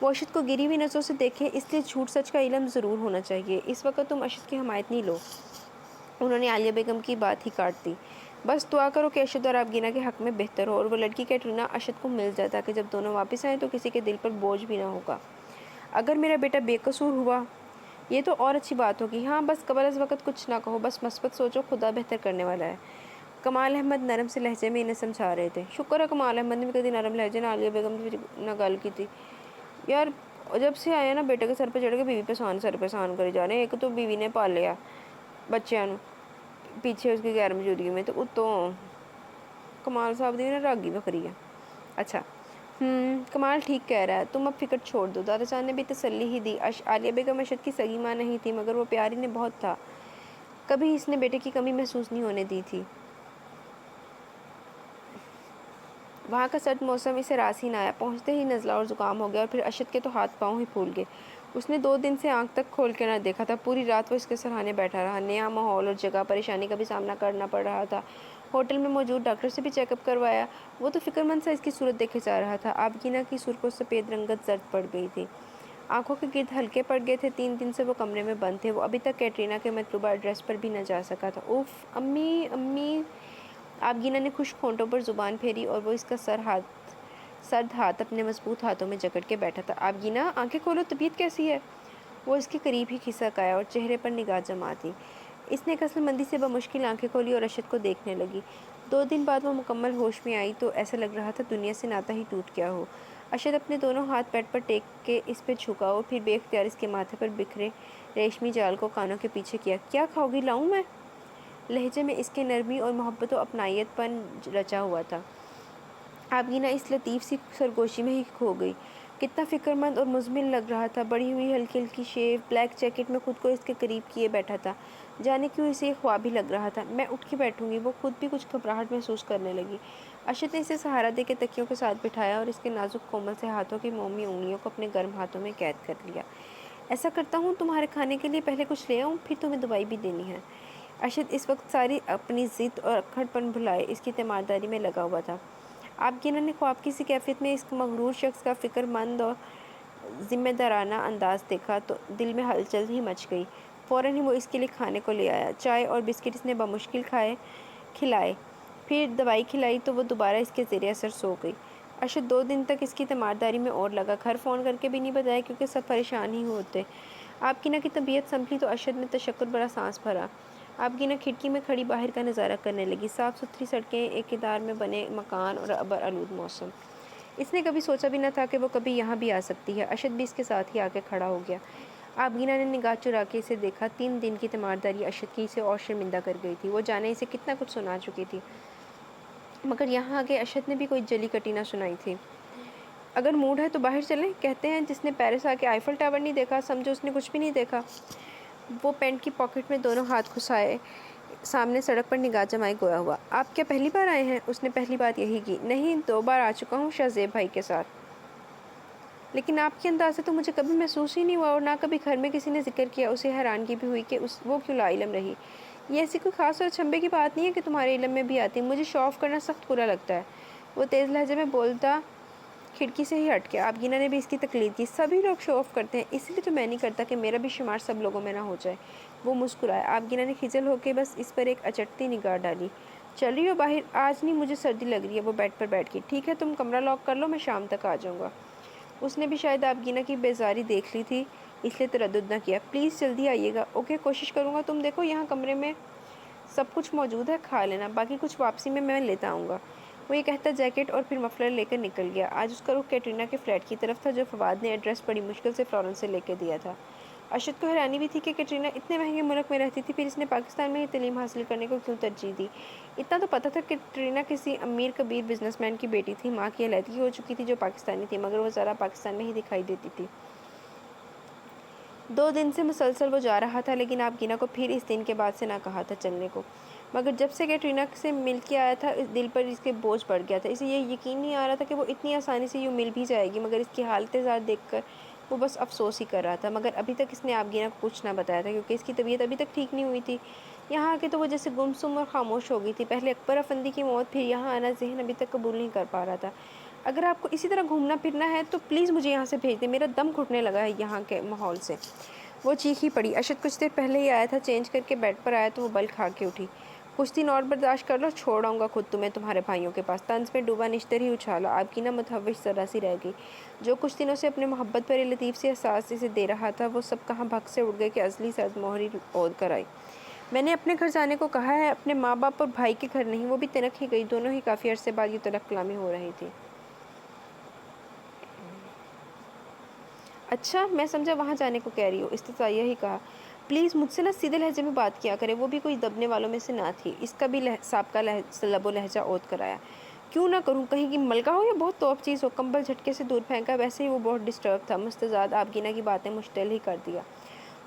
وہ ارشد کو گری ہوئی نظروں سے دیکھیں، اس لیے جھوٹ سچ کا علم ضرور ہونا چاہیے۔ اس وقت تم ارشد کی حمایت نہیں لو۔ انہوں نے عالیہ بیگم کی بات ہی کاٹ دی۔ بس دعا کرو کہ ارشد اور آبگینہ کے حق میں بہتر ہو، اور وہ لڑکی کیٹرینا ارشد کو مل جائے، تاکہ جب دونوں واپس آئیں تو کسی کے دل پر بوجھ بھی نہ ہوگا۔ اگر میرا بیٹا بے قصور ہوا یہ تو اور اچھی بات ہوگی۔ ہاں، بس قبل از وقت کچھ نہ کہو، بس مثبت سوچو، خدا بہتر کرنے والا ہے۔ کمال احمد نرم سے لہجے میں انہیں سمجھا رہے تھے۔ شکر ہے کمال احمد نے بھی کبھی نرم لہجے نہ عالیہ بیگم سے نہ گل کی تھی۔ یار، جب سے آئے نا بیٹے کے سر پہ چڑھ کے بیوی پہ سر پہ سان کری جا رہے ہیں۔ ایک تو بیوی نے پال لیا بچیاں نو پیچھے اس کی غیر موجودگی میں، تو اتوں کمال صاحب دی نا راگی بکری ہے۔ اچھا، کمال ٹھیک کہہ رہا ہے، تم اب فکر چھوڑ دو۔ دادا جان نے بھی تسلی ہی دی۔ عالیہ بیگم ارشد کی سگی ماں نہیں تھی، مگر وہ پیار انہیں بہت تھا، کبھی اس نے بیٹے کی کمی محسوس نہیں ہونے دی تھی۔ وہاں کا سرد موسم اسے راس ہی نہ آیا۔ پہنچتے ہی نزلہ اور زکام ہو گیا، اور پھر اشد کے تو ہاتھ پاؤں ہی پھول گئے۔ اس نے 2 دن سے آنکھ تک کھول کے نہ دیکھا تھا۔ پوری رات وہ اس کے سرہانے بیٹھا رہا۔ نیا ماحول اور جگہ، پریشانی کا بھی سامنا کرنا پڑ رہا تھا۔ ہوٹل میں موجود ڈاکٹر سے بھی چیک اپ کروایا، وہ تو فکر مند سا اس کی صورت دیکھے جا رہا تھا۔ آبگینہ کی سرخ سفید رنگت زرد پڑ گئی تھی، آنکھوں کے گرد ہلکے پڑ گئے تھے۔ 3 دن سے وہ کمرے میں بند تھے۔ وہ ابھی تک کیٹرینہ کے مطلوبہ ایڈریس پر بھی نہ جا سکا تھا۔ اف امی امی، آبگینہ نے خشک ہونٹوں پر زبان پھیری، اور وہ اس کا سرد ہاتھ اپنے مضبوط ہاتھوں میں جکڑ کے بیٹھا تھا۔ آبگینہ، آنکھیں کھولو، طبیعت کیسی ہے؟ وہ اس کے قریب ہی کھسک آیا اور چہرے پر نگاہ جما دی۔ اس نے عقل مندی سے بمشکل آنکھیں کھولی اور ارشد کو دیکھنے لگی۔ 2 دن بعد وہ مکمل ہوش میں آئی تو ایسا لگ رہا تھا دنیا سے ناتا ہی ٹوٹ گیا ہو۔ ارشد اپنے دونوں ہاتھ پیٹ پر ٹیک کے اس پہ جھکا اور پھر بے اختیار اس کے ماتھے پر بکھرے ریشمی جال کو کانوں کے پیچھے کیا۔ کیا کھاؤ گی، لاؤں میں؟ لہجے میں اس کے نرمی اور محبت و اپنائیت پن رچا ہوا تھا۔ آبگینہ اس لطیف سی سرگوشی میں ہی کھو گئی۔ کتنا فکر مند اور مزمل لگ رہا تھا۔ بڑی ہوئی ہلکی ہلکی شیو بلیک جیکٹ میں خود کو اس کے قریب کیے بیٹھا تھا۔ جانے کیوں اسے یہ خواب ہی لگ رہا تھا۔ میں اٹھ کے بیٹھوں گی۔ وہ خود بھی کچھ گھبراہٹ محسوس کرنے لگی۔ ارشد نے اسے سہارا دے کے تکیوں کے ساتھ بٹھایا اور اس کے نازک کومل سے ہاتھوں کی مومی انگلیوں کو اپنے گرم ہاتھوں میں قید کر لیا۔ ایسا کرتا ہوں، تمہارے کھانے کے لیے پہلے کچھ لے آؤں، پھر تمہیں دوائی بھی دینی ہے۔ ارشد اس وقت ساری اپنی ضد اور اکڑ پن بھلائے اس کی تیمارداری میں لگا ہوا تھا۔ آبگینہ نے خواب کی سی کیفیت میں اس مغرور شخص کا فکر مند اور ذمہ دارانہ انداز دیکھا تو دل میں ہلچل ہی مچ گئی۔ فوراً ہی وہ اس کے لیے کھانے کو لے آیا۔ چائے اور بسکٹ اس نے بمشکل کھلائے، پھر دوائی کھلائی تو وہ دوبارہ اس کے زیر اثر سو گئی۔ ارشد 2 دن تک اس کی تیمارداری میں اور لگا۔ گھر فون کر کے بھی نہیں بتایا کیونکہ سب پریشان ہی ہوتے۔ آبگینہ کی طبیعت سنبھلی تو ارشد نے تشکر بھرا سانس بھرا۔ آبگینہ کھڑکی میں کھڑی باہر کا نظارہ کرنے لگی۔ صاف ستھری سڑکیں، اقتدار میں بنے مکان اور ابر آلود موسم۔ اس نے کبھی سوچا بھی نہ تھا کہ وہ کبھی یہاں بھی آ سکتی ہے۔ ارشد بھی اس کے ساتھ ہی آ کے کھڑا ہو گیا۔ آبگینہ نے نگاہ چرا کے اسے دیکھا۔ 3 دن کی تیمارداری ارشد کی اسے اور شرمندہ کر گئی تھی۔ وہ جانے اسے کتنا کچھ سنا چکی تھی، مگر یہاں آ کے ارشد نے بھی کوئی جلی کٹی نہ سنائی تھی۔ اگر موڈ ہے تو باہر چلیں، کہتے ہیں جس نے پیرس آ کے آئیفل ٹاور نہیں دیکھا سمجھو اس نے کچھ بھی نہیں دیکھا۔ وہ پینٹ کی پاکٹ میں دونوں ہاتھ گھسائے سامنے سڑک پر نگاہ جمائے گویا ہوا۔ آپ کیا پہلی بار آئے ہیں؟ اس نے پہلی بات یہی کی۔ نہیں، 2 بار آ چکا ہوں شاہ زیب بھائی کے ساتھ، لیکن آپ کے انداز سے تو مجھے کبھی محسوس ہی نہیں ہوا، اور نہ کبھی گھر میں کسی نے ذکر کیا۔ اسے حیرانگی بھی ہوئی کہ وہ کیوں لا علم رہی۔ یہ ایسی کوئی خاص اور اچنبھے کی بات نہیں ہے کہ تمہارے علم میں بھی آتی۔ مجھے شو آف کرنا سخت برا لگتا ہے، وہ تیز لہجے میں بولتا کھڑکی سے ہی ہٹ گیا۔ آبگینہ نے بھی اس کی تقلید کی۔ سبھی لوگ شو آف کرتے ہیں، اس لیے تو میں نہیں کرتا کہ میرا بھی شمار سب لوگوں میں نہ ہو جائے۔ وہ مسکرایا۔ آبگینہ نے خجل ہو کے بس اس پر ایک اچٹتی نگاہ ڈالی۔ چل رہی ہو باہر؟ آج نہیں، مجھے سردی لگ رہی ہے۔ وہ بیڈ پر بیٹھ گئی۔ ٹھیک ہے، تم کمرہ لاک کر لو، میں شام تک آ جاؤں گا۔ اس نے بھی شاید آبگینہ کی بیزاری دیکھ لی تھی، اس لیے تردد نہ کیا۔ پلیز جلدی آئیے گا۔ اوکے، کوشش کروں گا۔ تم دیکھو یہاں کمرے میں سب کچھ موجود ہے، کھا لینا، باقی کچھ واپسی میں لیتا آؤں گا۔ وہ یہ کہتا جیکٹ اور پھر مفلر لے کر نکل گیا۔ آج اس کا رخ کیٹرینہ کے فلیٹ کی طرف تھا جو فواد نے ایڈریس بڑی مشکل سے فلورنس سے لے کے دیا تھا۔ ارشد کو حیرانی بھی تھی کہ کیٹرینہ اتنے مہنگے ملک میں رہتی تھی، پھر اس نے پاکستان میں ہی تعلیم حاصل کرنے کو کیوں ترجیح دی۔ اتنا تو پتہ تھا کہ کیٹرینہ کسی امیر کبیر بزنس مین کی بیٹی تھی، ماں کی علیحدگی ہو چکی تھی جو پاکستانی تھی، مگر وہ ذرا پاکستان میں ہی دکھائی دیتی تھی۔ 2 دن سے مسلسل وہ جا رہا تھا، لیکن آبگینہ کو پھر اس دن کے بعد سے نہ کہا تھا چلنے کو، مگر جب سے کیٹرینہ سے مل کے آیا تھا دل پر اس کے بوجھ بڑھ گیا تھا۔ اسے یہ یقین نہیں آ رہا تھا کہ وہ اتنی آسانی سے یوں مل بھی جائے گی، مگر اس کی حالت زار دیکھ کر وہ بس افسوس ہی کر رہا تھا۔ مگر ابھی تک اس نے آبگینہ کو کچھ نہ بتایا تھا کیونکہ اس کی طبیعت ابھی تک ٹھیک نہیں ہوئی تھی۔ یہاں آ کے تو وہ جیسے گمسم اور خاموش ہو گئی تھی۔ پہلے اکبر افندی کی موت، پھر یہاں آنا ذہن ابھی تک قبول نہیں کر پا رہا تھا۔ اگر آپ کو اسی طرح گھومنا پھرنا ہے تو پلیز مجھے یہاں سے بھیج دیں، میرا دم گھٹنے لگا ہے یہاں کے ماحول سے۔ وہ چیخی پڑی۔ ارشد کچھ دیر پہلے ہی آیا تھا، چینج کر کے بیڈ پر آیا تو وہ بل کھا کے اٹھی۔ کچھ دن اور برداشت کر لو، چھوڑ آؤں گا خود تمہیں تمہارے بھائیوں کے پاس۔ طنز میں ڈوبا نشتر ہی اچھالا۔ آبگینہ متحوش ذرا سی رہ گئی۔ جو کچھ دنوں سے اپنے محبت بھرے لطیف سے احساس اسے دے رہا تھا وہ سب کہاں بھگ سے اڑ گئے کہ ازلی سرد مہر ہی اوڑھ کر آئی۔ میں نے اپنے گھر جانے کو کہا ہے، اپنے ماں باپ اور بھائی کے گھر نہیں۔ وہ بھی تنک ہی گئی۔ دونوں ہی کافی عرصے بعد یہ طلب کلامی ہو رہی تھی۔ اچھا، میں سمجھا وہاں جانے کو کہہ رہی ہو، استفساریہ ہی کہا۔ پلیز مجھ سے سیدھے لہجے میں بات کیا کرے۔ وہ بھی کوئی دبنے والوں میں سے نہ تھی۔ اس کا بھی سابقہ لب و لہجہ اوت کرایا۔ کیوں نہ کروں، کہیں کی ملکہ ہو یا بہت توپ چیز ہو۔ کمبل جھٹکے سے دور پھینکا۔ ویسے ہی وہ بہت ڈسٹرب تھا۔ مستزاد آبگینہ کی باتیں مشتعل ہی کر دیا۔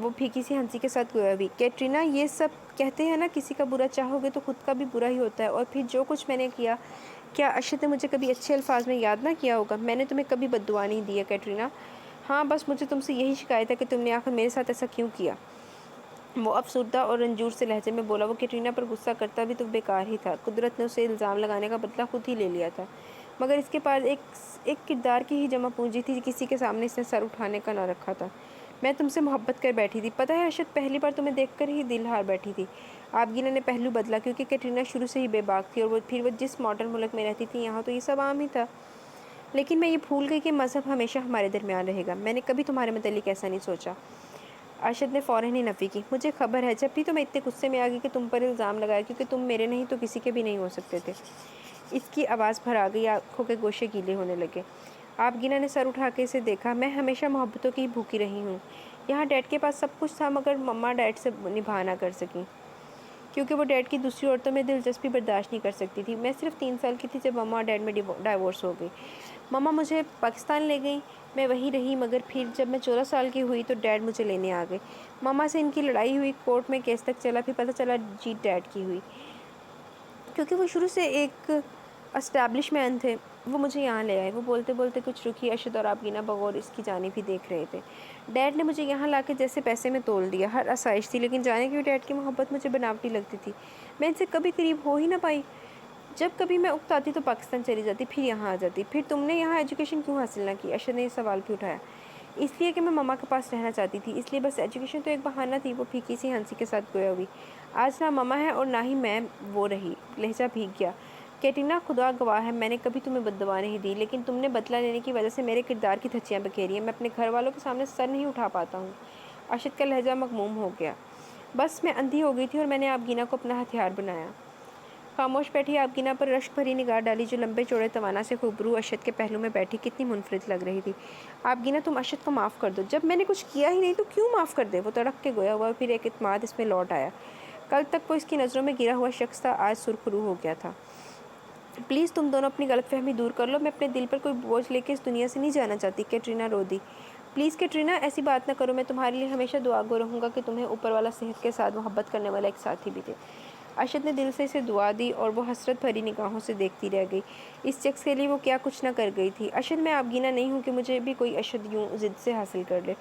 وہ پھیکی سی ہنسی کے ساتھ گویا بھی۔ کیٹرینا، یہ سب کہتے ہیں نا کسی کا برا چاہو گے تو خود کا بھی برا ہی ہوتا ہے، اور پھر جو کچھ میں نے کیا، کیا ارشد نے مجھے کبھی اچھے الفاظ میں یاد نہ کیا ہوگا؟ میں نے تمہیں کبھی بد دعا نہیں دی ہے کیٹرینا۔ ہاں، بس مجھے تم سے یہی شکایت ہے کہ تم نے آخر میرے ساتھ ایسا کیوں کیا؟ وہ افسردہ اور رنجور سے لہجے میں بولا۔ وہ کیٹرینا پر غصہ کرتا بھی تو بیکار ہی تھا، قدرت نے اسے الزام لگانے کا بدلہ خود ہی لے لیا تھا، مگر اس کے پاس ایک کردار کی ہی جمع پونجی تھی، کسی کے سامنے اس نے سر اٹھانے کا نہ رکھا تھا۔ میں تم سے محبت کر بیٹھی تھی، پتہ ہے ارشد، پہلی بار تمہیں دیکھ کر ہی دل ہار بیٹھی تھی۔ آبگینہ نے پہلو بدلا، کیونکہ کیٹرینا شروع سے ہی بے باک تھی، اور پھر وہ جس ماڈرن ملک میں رہتی تھی یہاں تو یہ سب عام ہی تھا۔ لیکن میں یہ بھول گئی کہ مذہب ہمیشہ ہمارے درمیان رہے گا۔ میں نے کبھی تمہارے متعلق ایسا نہیں سوچا۔ ارشد نے فوراً ہی نفی کی۔ مجھے خبر ہے، جب بھی تو میں اتنے غصے میں آ گئی کہ تم پر الزام لگایا، کیونکہ تم میرے نہیں تو کسی کے بھی نہیں ہو سکتے تھے۔ اس کی آواز بھر آ گئی، آنکھوں کے گوشے گیلے ہونے لگے۔ آبگینہ نے سر اٹھا کے اسے دیکھا۔ میں ہمیشہ محبتوں کی ہی بھوکی رہی ہوں۔ یہاں ڈیڈ کے پاس سب کچھ تھا، مگر مما ڈیڈ سے نبھا نہ کر سکیں، کیونکہ وہ ڈیڈ کی دوسری عورتوں میں دلچسپی برداشت نہیں کر سکتی تھی۔ میں صرف 3 سال کی تھی جب مما اور ڈیڈ میں ڈائیورس ہو گئی۔ مما مجھے پاکستان لے گئی، میں وہیں رہی، مگر پھر جب میں 14 سال کی ہوئی تو ڈیڈ مجھے لینے آ گئے۔ مما سے ان کی لڑائی ہوئی، کورٹ میں کیس تک چلا، پھر پتہ چلا جیت ڈیڈ کی ہوئی، کیونکہ وہ شروع سے ایک اسٹیبلش مین تھے۔ وہ مجھے یہاں لے آئے۔ وہ بولتے بولتے کچھ رکی۔ ارشد اور آبگینہ بغور اس کی جانب ہی دیکھ رہے تھے۔ ڈیڈ نے مجھے یہاں لا کے جیسے پیسے میں تول دیا، ہر آسائش تھی، لیکن جانے کیوں ڈیڈ کی محبت مجھے بناوٹی لگتی تھی۔ میں ان سے کبھی قریب ہو ہی نہ پائی۔ جب کبھی میں اکتاتی تو پاکستان چلی جاتی، پھر یہاں آ جاتی۔ پھر تم نے یہاں ایجوکیشن کیوں حاصل نہ کی؟ ارشد نے یہ سوال بھی اٹھایا۔ اس لیے کہ میں مما کے پاس رہنا چاہتی تھی، اس لیے بس ایجوکیشن تو ایک بہانہ تھی۔ وہ پھیکی سی ہنسی کے ساتھ گویا ہوئی۔ آج نہ مما ہے اور نہ ہی میں وہ رہی۔ لہجہ بھیگ گیا۔ کیٹرینا، خدا گواہ ہے، میں نے کبھی تمہیں بد دعا نہیں دی، لیکن تم نے بدلہ لینے کی وجہ سے میرے کردار کی دھچیاں بکھیری ہیں۔ میں اپنے گھر والوں کے سامنے سر نہیں اٹھا پاتا ہوں۔ ارشد کا لہجہ مغموم ہو گیا۔ بس میں اندھی ہو گئی تھی اور میں نے آبگینہ کو اپنا ہتھیار بنایا۔ خاموش بیٹھی آبگینہ پر رشک بھری نگاہ ڈالی، جو لمبے چوڑے توانا سے خوبرو ارشد کے پہلو میں بیٹھی کتنی منفرد لگ رہی تھی۔ آبگینہ، تم ارشد کو معاف کر دو۔ جب میں نے کچھ کیا ہی نہیں تو کیوں معاف کر دے؟ وہ تڑپ کے گویا ہوا، پھر ایک اعتماد اس میں لوٹ آیا۔ کل تک وہ اس کی نظروں میں گرا ہوا شخص تھا، آج سرخرو ہو گیا تھا۔ پلیز تم دونوں اپنی غلط فہمی دور کر لو، میں اپنے دل پر کوئی بوجھ لے کے اس دنیا سے نہیں جانا چاہتی۔ Katrina row the. Please Katrina, ایسی بات نہ کرو، میں تمہارے لیے ہمیشہ دعا گو رہوں گا کہ تمہیں اوپر والا صحت کے ساتھ محبت کرنے والا ایک ساتھی بھی دے۔ ارشد نے دل سے اسے دعا دی اور وہ حسرت بھری نگاہوں سے دیکھتی رہ گئی۔ اس شخص کے لیے وہ کیا کچھ نہ کر گئی تھی۔ ارشد، میں آبگینہ نہیں ہوں کہ مجھے بھی کوئی ارشد یوں ضد سے حاصل کر لے۔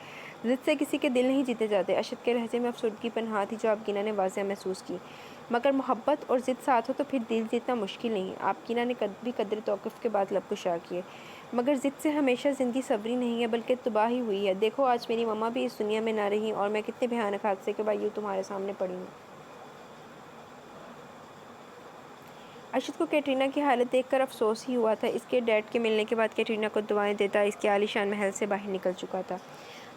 ضد سے کسی کے دل نہیں جیتے جاتے۔ ارشد کے لہجے میں افسردگی پنہاں تھی، جو آبگینہ نے واضح محسوس کی۔ مگر محبت اور ضد ساتھ ہو تو پھر دل جیتنا مشکل نہیں۔ آبگینہ نے بھی قدر توقف کے بعد لب کشا کیے۔ مگر ضد سے ہمیشہ زندگی سنوری نہیں ہے، بلکہ تباہی ہوئی ہے۔ دیکھو، آج میری مما بھی اس دنیا میں نہ رہی اور میں کتنے بھیانک حادثے کے بعد یوں تمہارے سامنے پڑی ہوں۔ ارشد کو کیٹرینا کی حالت دیکھ کر افسوس ہی ہوا تھا۔ اس کے ڈیڈ کے ملنے کے بعد کیٹرینا کو دعائیں دیتا اس کے عالی شان محل سے باہر نکل چکا تھا۔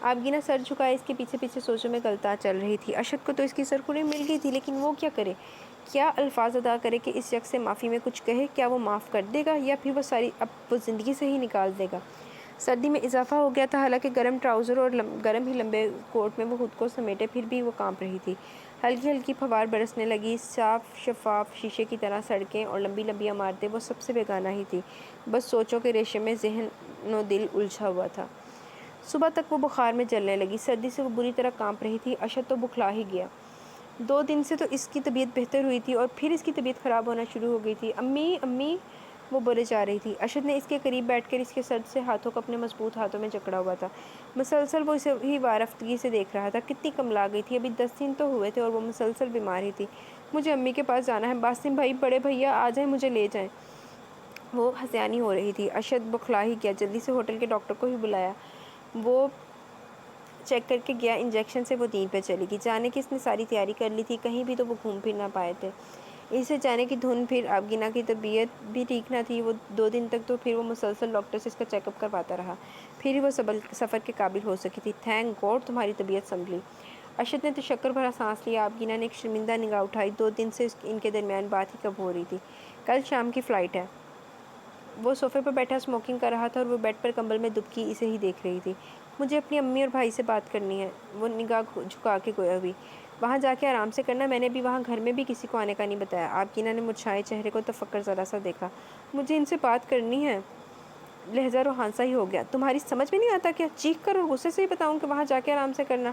آبگینہ سر جھکائے اس کے پیچھے پیچھے سوچوں میں غلطاں چل رہی تھی۔ ارشد کو تو اس کی سرخوری مل گئی تھی، لیکن وہ کیا کرے؟ کیا الفاظ ادا کرے کہ اس شخص سے معافی میں کچھ کہے؟ کیا وہ معاف کر دے گا، یا پھر وہ زندگی سے ہی نکال دے گا؟ سردی میں اضافہ ہو گیا تھا، حالانکہ گرم ٹراؤزر اور گرم ہی لمبے کوٹ میں وہ خود کو سمیٹے پھر بھی وہ کانپ رہی تھی۔ ہلکی ہلکی پھوار برسنے لگی، صاف شفاف شیشے کی طرح سڑکیں اور لمبی لمبی عمارتیں وہ سب سے بیگانہ ہی تھی۔ بس سوچوں کے ریشے میں ذہن و دل الجھا ہوا تھا۔ صبح تک وہ بخار میں جلنے لگی، سردی سے وہ بری طرح کانپ رہی تھی۔ ارشد تو بکھلا ہی گیا۔ 2 دن سے تو اس کی طبیعت بہتر ہوئی تھی، اور پھر اس کی طبیعت خراب ہونا شروع ہو گئی تھی۔ امی امی، وہ بولے جا رہی تھی۔ ارشد نے اس کے قریب بیٹھ کر اس کے سرد سے ہاتھوں کو اپنے مضبوط ہاتھوں میں جکڑا ہوا تھا۔ مسلسل وہ اسے ہی وارفتگی سے دیکھ رہا تھا۔ کتنی کملا گئی تھی، ابھی 10 دن تو ہوئے تھے اور وہ مسلسل بیمار ہی تھی۔ مجھے امی کے پاس جانا ہے، باسم بھائی، بڑے بھیا آ جائیں، مجھے لے جائیں۔ وہ ہذیانی ہو رہی تھی۔ ارشد بکھلا ہی گیا، جلدی سے ہوٹل کے ڈاکٹر کو ہی بلایا۔ وہ چیک کر کے گیا۔ انجیکشن سے وہ دین پہ چلی گئی۔ جانے کی اس نے ساری تیاری کر لی تھی، کہیں بھی تو وہ گھوم پھر نہ پائے تھے۔ اسے جانے کی دھن، پھر آبگینہ کی طبیعت بھی ٹھیک نہ تھی۔ وہ 2 دن تک تو پھر وہ مسلسل ڈاکٹر سے اس کا چیک اپ کرواتا رہا، پھر ہی وہ سفر کے قابل ہو سکی تھی۔ تھینک گاڈ تمہاری طبیعت سنبھلی۔ ارشد نے تشکر بھرا سانس لیا۔ آبگینہ نے ایک شرمندہ نگاہ اٹھائی۔ 2 دن سے ان کے درمیان بات ہی کب ہو رہی تھی؟ کل شام کی فلائٹ ہے۔ وہ صوفے پر بیٹھا اسموکنگ کر رہا تھا اور وہ بیڈ پر کمبل میں دبکی اسے ہی دیکھ رہی تھی۔ مجھے اپنی امی اور بھائی سے بات کرنی ہے، وہ نگاہ جھکا کے گویا ہوئی۔ وہاں جا کے آرام سے کرنا، میں نے بھی وہاں گھر میں بھی کسی کو آنے کا نہیں بتایا۔ آبگینہ نے مرجھائے چہرے کو تفکر ذرا سا دیکھا۔ مجھے ان سے بات کرنی ہے۔ لہجہ روحانسا ہی ہو گیا۔ تمہاری سمجھ میں نہیں آتا کیا؟ چیخ کر اور غصے سے ہی بتاؤں کہ وہاں جا کے آرام سے کرنا؟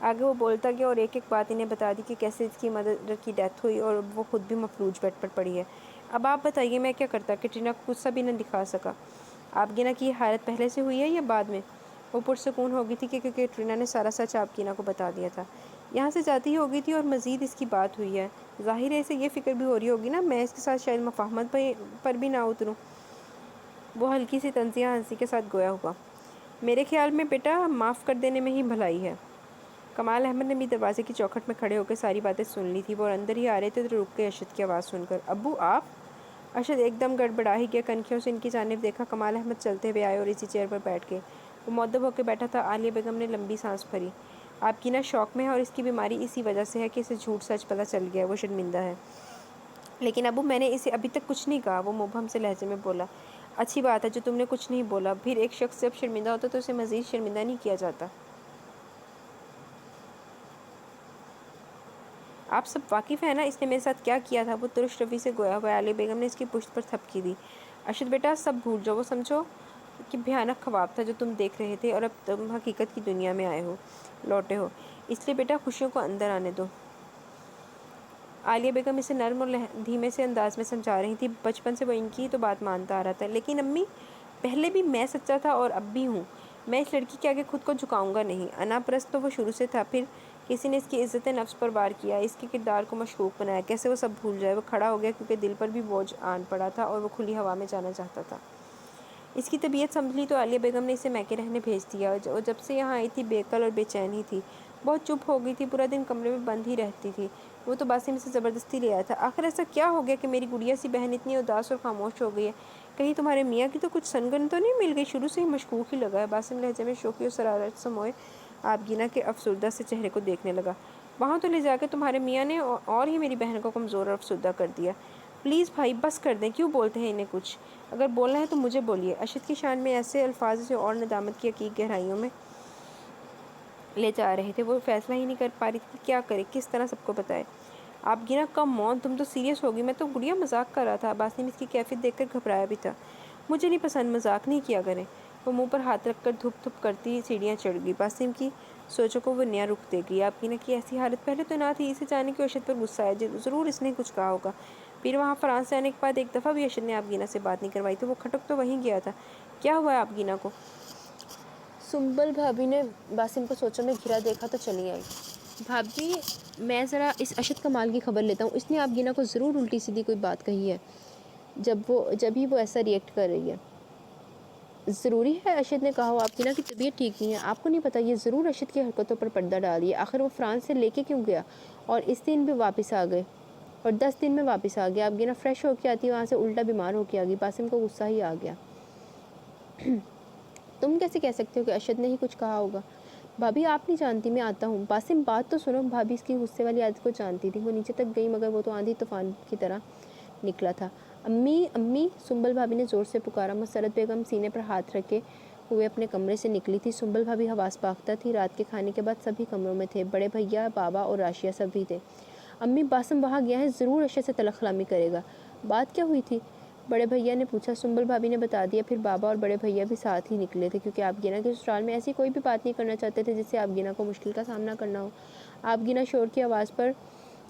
آگے وہ بولتا گیا اور ایک ایک بات انہیں بتا دی کہ کیسے اس کی مدر کی ڈیتھ ہوئی اور وہ خود بھی مفلوج بیڈ پر پڑی ہے۔ اب آپ بتائیے میں کیا کرتا؟ کٹرینہ کو غصہ بھی نہ دکھا سکا۔ آبگینہ کی یہ حالت پہلے سے ہوئی ہے یا بعد میں؟ وہ پرسکون ہو گئی تھی کہ کٹرینہ نے سارا سچ آبگینہ کو بتا دیا تھا۔ یہاں سے جاتی ہی ہو گئی تھی اور مزید اس کی بات ہوئی ہے، ظاہر ہے اسے یہ فکر بھی ہو رہی ہوگی نا میں اس کے ساتھ شاید مفاہمت پر بھی نہ اتروں۔ وہ ہلکی سی طنزیہ ہنسی کے ساتھ گویا ہوا، میرے خیال میں بیٹا معاف کر دینے میں ہی بھلائی ہے۔ کمال احمد نے بھی دروازے کی چوکھٹ میں کھڑے ہو کے ساری باتیں سن لی تھی، وہ اندر ہی آ رہے تھے تو رک کے ارشد کی آواز سن کر، ابو آپ؟ ارشد ایک دم گڑبڑا ہی گیا، کنکھیوں سے ان کی جانب دیکھا۔ کمال احمد چلتے ہوئے آئے اور اسی چیئر پر بیٹھ گئے۔ وہ مؤدب ہو کے بیٹھا تھا۔ عالیہ بیگم نے لمبی سانس بھری، آبگینہ شوق میں ہے اور اس کی بیماری اسی وجہ سے ہے کہ اسے جھوٹ سچ پتہ چل گیا ہے، وہ شرمندہ ہے۔ لیکن ابو میں نے اسے ابھی تک کچھ نہیں کہا، وہ مبہم سے لہجے میں بولا۔ اچھی بات ہے جو تم نے کچھ نہیں بولا، پھر ایک شخص جب شرمندہ ہوتا تو اسے مزید شرمندہ نہیں کیا جاتا۔ آپ سب واقف ہیں نا اس نے میرے ساتھ کیا کیا تھا؟ وہ ترش روی سے گویا ہوا ہے۔ عالیہ بیگم نے اس کی پشت پر تھپکی دی، ارشد بیٹا سب بھول جاؤ، وہ سمجھو کہ بھیانک خواب تھا جو تم دیکھ رہے تھے اور اب تم حقیقت کی دنیا میں لوٹے ہو، اس لیے بیٹا خوشیوں کو اندر آنے دو۔ عالیہ بیگم اسے نرم اور دھیمے سے انداز میں سمجھا رہی تھی، بچپن سے وہ ان کی ہی تو بات مانتا آ رہا تھا۔ لیکن امی پہلے بھی میں سچا تھا اور اب بھی ہوں، میں اس لڑکی کے آگے خود کو جھکاؤں گا نہیں۔ انا پرست تو وہ شروع سے تھا، پھر کسی نے اس کی عزت نفس پر وار کیا، اس کے کردار کو مشکوک بنایا، کیسے وہ سب بھول جائے؟ وہ کھڑا ہو گیا کیونکہ دل پر بھی بوجھ آن پڑا تھا اور وہ کھلی ہوا میں جانا چاہتا تھا۔ اس کی طبیعت سنبھلی تو عالیہ بیگم نے اسے میکے رہنے بھیج دیا، اور جب سے یہاں آئی تھی بے کل اور بے چین ہی تھی، بہت چپ ہو گئی تھی، پورا دن کمرے میں بند ہی رہتی تھی۔ وہ تو باسم سے زبردستی لے آیا تھا۔ آخر ایسا کیا ہو گیا کہ میری گڑیا سی بہن اتنی اداس اور خاموش ہو گئی ہے؟ کہیں تمہارے میاں کی تو کچھ سنگن تو نہیں مل گئی؟ شروع سے ہی مشکوک ہی لگا ہے۔ باسم لہجے میں شوخی اور شرارت سموئے آبگینہ کے افسردہ سے چہرے کو دیکھنے لگا، وہاں تو لے جا کے تمہارے میاں نے اور ہی میری بہن کو کمزور اور افسردہ کر دیا۔ پلیز بھائی بس کر دیں، کیوں بولتے ہیں انہیں کچھ؟ اگر بولنا ہے تو مجھے بولیے۔ ارشد کی شان میں ایسے الفاظ اسے اور ندامت کی حقیقی گہرائیوں میں لے جا رہے تھے۔ وہ فیصلہ ہی نہیں کر پا رہی تھی کہ کیا کرے، کس طرح سب کو بتائے۔ آبگینہ کم آن، تم تو سیریس ہوگی، میں تو گڑیا مذاق کر رہا تھا۔ باسم اس کی کیفیت دیکھ کر گھبرایا بھی تھا، مجھے نہیں پسند، مذاق نہیں کیا کریں۔ وہ منہ پر ہاتھ رکھ کر دھپ دھپ کرتی سیڑھیاں چڑھ گئی۔ باسم کی سوچوں کو وہ نیا رخ دے گئی۔ آبگینہ کی ایسی حالت پہلے تو نہ تھی، اسے جانے کہ ارشد پر غصہ آیا، ضرور اس نے کچھ کہا ہوگا۔ پھر وہاں فرانس سے آنے کے بعد ایک دفعہ بھی ارشد نے آبگینہ سے بات نہیں کروائی تو وہ کھٹک تو وہیں گیا تھا۔ کیا ہوا ہے آبگینہ کو؟ سنبل بھابھی نے باسم کو سوچوں میں گھرا دیکھا تو چلی آئی، بھابھی میں ذرا اس ارشد کمال کی خبر لیتا ہوں، اس نے آبگینہ کو ضرور الٹی سیدھی کوئی بات کہی ہے جب ہی وہ ایسا ریئیکٹ کر رہی ہے۔ ضروری ہے ارشد نے کہا ہو آبگینہ کی طبیعت ٹھیک نہیں ہے؟ آپ کو نہیں پتہ یہ ضرور ارشد کی حرکتوں پر پردہ ڈال رہی ہے، آخر وہ فرانس سے لے کے کیوں گیا اور اس دن بھی واپس آ گئے اور 10 دن میں واپس آ گیا۔ آبگینہ فریش ہو کے آتی، وہاں سے الٹا بیمار ہو کے آ گئی۔ باسم کو غصہ ہی آ گیا، تم کیسے کہہ سکتے ہو کہ ارشد نے ہی کچھ کہا ہوگا؟ بھابھی آپ نہیں جانتی، میں آتا ہوں۔ باسم بات تو سنو، بھابھی اس کی غصے والی عادت کو جانتی تھی۔ وہ نیچے تک گئی مگر وہ تو آندھی طوفان کی طرح نکلا تھا۔ امی امی، سنبل بھابھی نے زور سے پکارا۔ مسرت بیگم سینے پر ہاتھ رکھے ہوئے اپنے کمرے سے نکلی تھی۔ سنبل بھابھی حواس باختہ تھی، رات کے کھانے کے بعد سبھی کمروں میں تھے، بڑے بھیا، بابا اور راشیہ سب بھی تھے۔ امی باسم وہاں گیا ہے، ضرور ارشد سے تلخ کلامی کرے گا۔ بات کیا ہوئی تھی؟ بڑے بھیا نے پوچھا۔ سنبل بھابھی نے بتا دیا، پھر بابا اور بڑے بھیا بھی ساتھ ہی نکلے تھے کیونکہ آبگینہ کے سسرال میں ایسی کوئی بھی بات نہیں کرنا چاہتے تھے جس سے آبگینہ کو مشکل کا سامنا کرنا ہو۔ آبگینہ شور کی آواز پر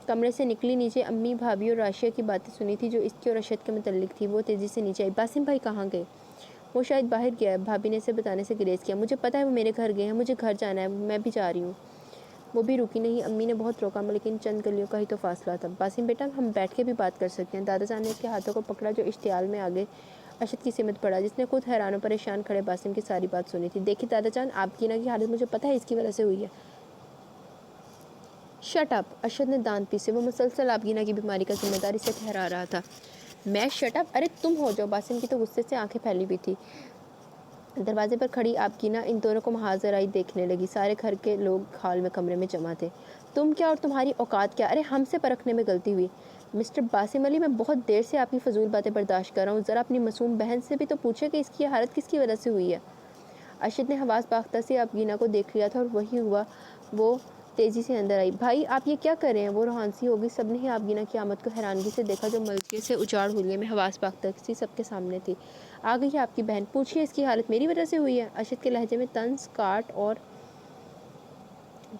کمرے سے نکلی نیچے، امی، بھابھی اور راشیہ کی باتیں سنی تھی جو اس کے اور ارشد کے متعلق تھی۔ وہ تیزی سے نیچے آئی۔ باسم بھائی کہاں گئے؟ وہ شاید باہر گیا ہے، بھابھی نے اسے بتانے سے گریز کیا۔ مجھے پتہ ہے وہ میرے گھر گئے ہیں، مجھے گھر جانا ہے، میں بھی جا رہی ہوں۔ وہ بھی رکی نہیں، امی نے بہت روکا لیکن چند گلیوں کا ہی تو فاصلہ تھا۔ باسم بیٹا ہم بیٹھ کے بھی بات کر سکتے ہیں۔ دادا جان نے اس کے ہاتھوں کو پکڑا جو اشتعال میں آگے ارشد کی سمت پڑا، جس نے خود حیران و پریشان کھڑے باسم کی ساری بات سنی تھی۔ دیکھیے دادا جان، آبگینہ کی حالت مجھے پتہ ہے اس کی وجہ سے ہوئی ہے۔ شٹ اپ، ارشد نے دانت پیسے، وہ مسلسل آبگینہ کی بیماری کا ذمہ دار اسے ٹھہرا رہا تھا۔ میں شٹ اپ؟ ارے تم ہو جاؤ۔ باسم کی تو غصے سے آنکھیں پھیلی ہوئی تھی۔ دروازے پر کھڑی آبگینہ ان دونوں کو محاذ آئی دیکھنے لگی۔ سارے گھر کے لوگ ہال میں کمرے میں جمع تھے۔ تم کیا اور تمہاری اوقات کیا؟ ارے ہم سے پرکھنے میں غلطی ہوئی۔ مسٹر باسم علی، میں بہت دیر سے آپ کی فضول باتیں برداشت کر رہا ہوں، ذرا اپنی معصوم بہن سے بھی تو پوچھے کہ اس کی حالت کس کی وجہ سے ہوئی ہے۔ ارشد نے حواس باختہ سے آبگینہ کو دیکھ لیا تھا اور وہی ہوا، وہ تیزی سے اندر آئی۔ بھائی آپ یہ کیا کر رہے ہیں؟ وہ روحانسی ہو گئی۔ سب نے ہی آبگینہ کی آمد کو حیرانگی سے دیکھا جو ملکے سے اجاڑ ہولیے میں حواس باختہ سی سب کے سامنے تھی۔ آ گئی ہے آپ کی بہن، پوچھیے اس کی حالت میری وجہ سے ہوئی ہے۔ ارشد کے لہجے میں طنز، کاٹ اور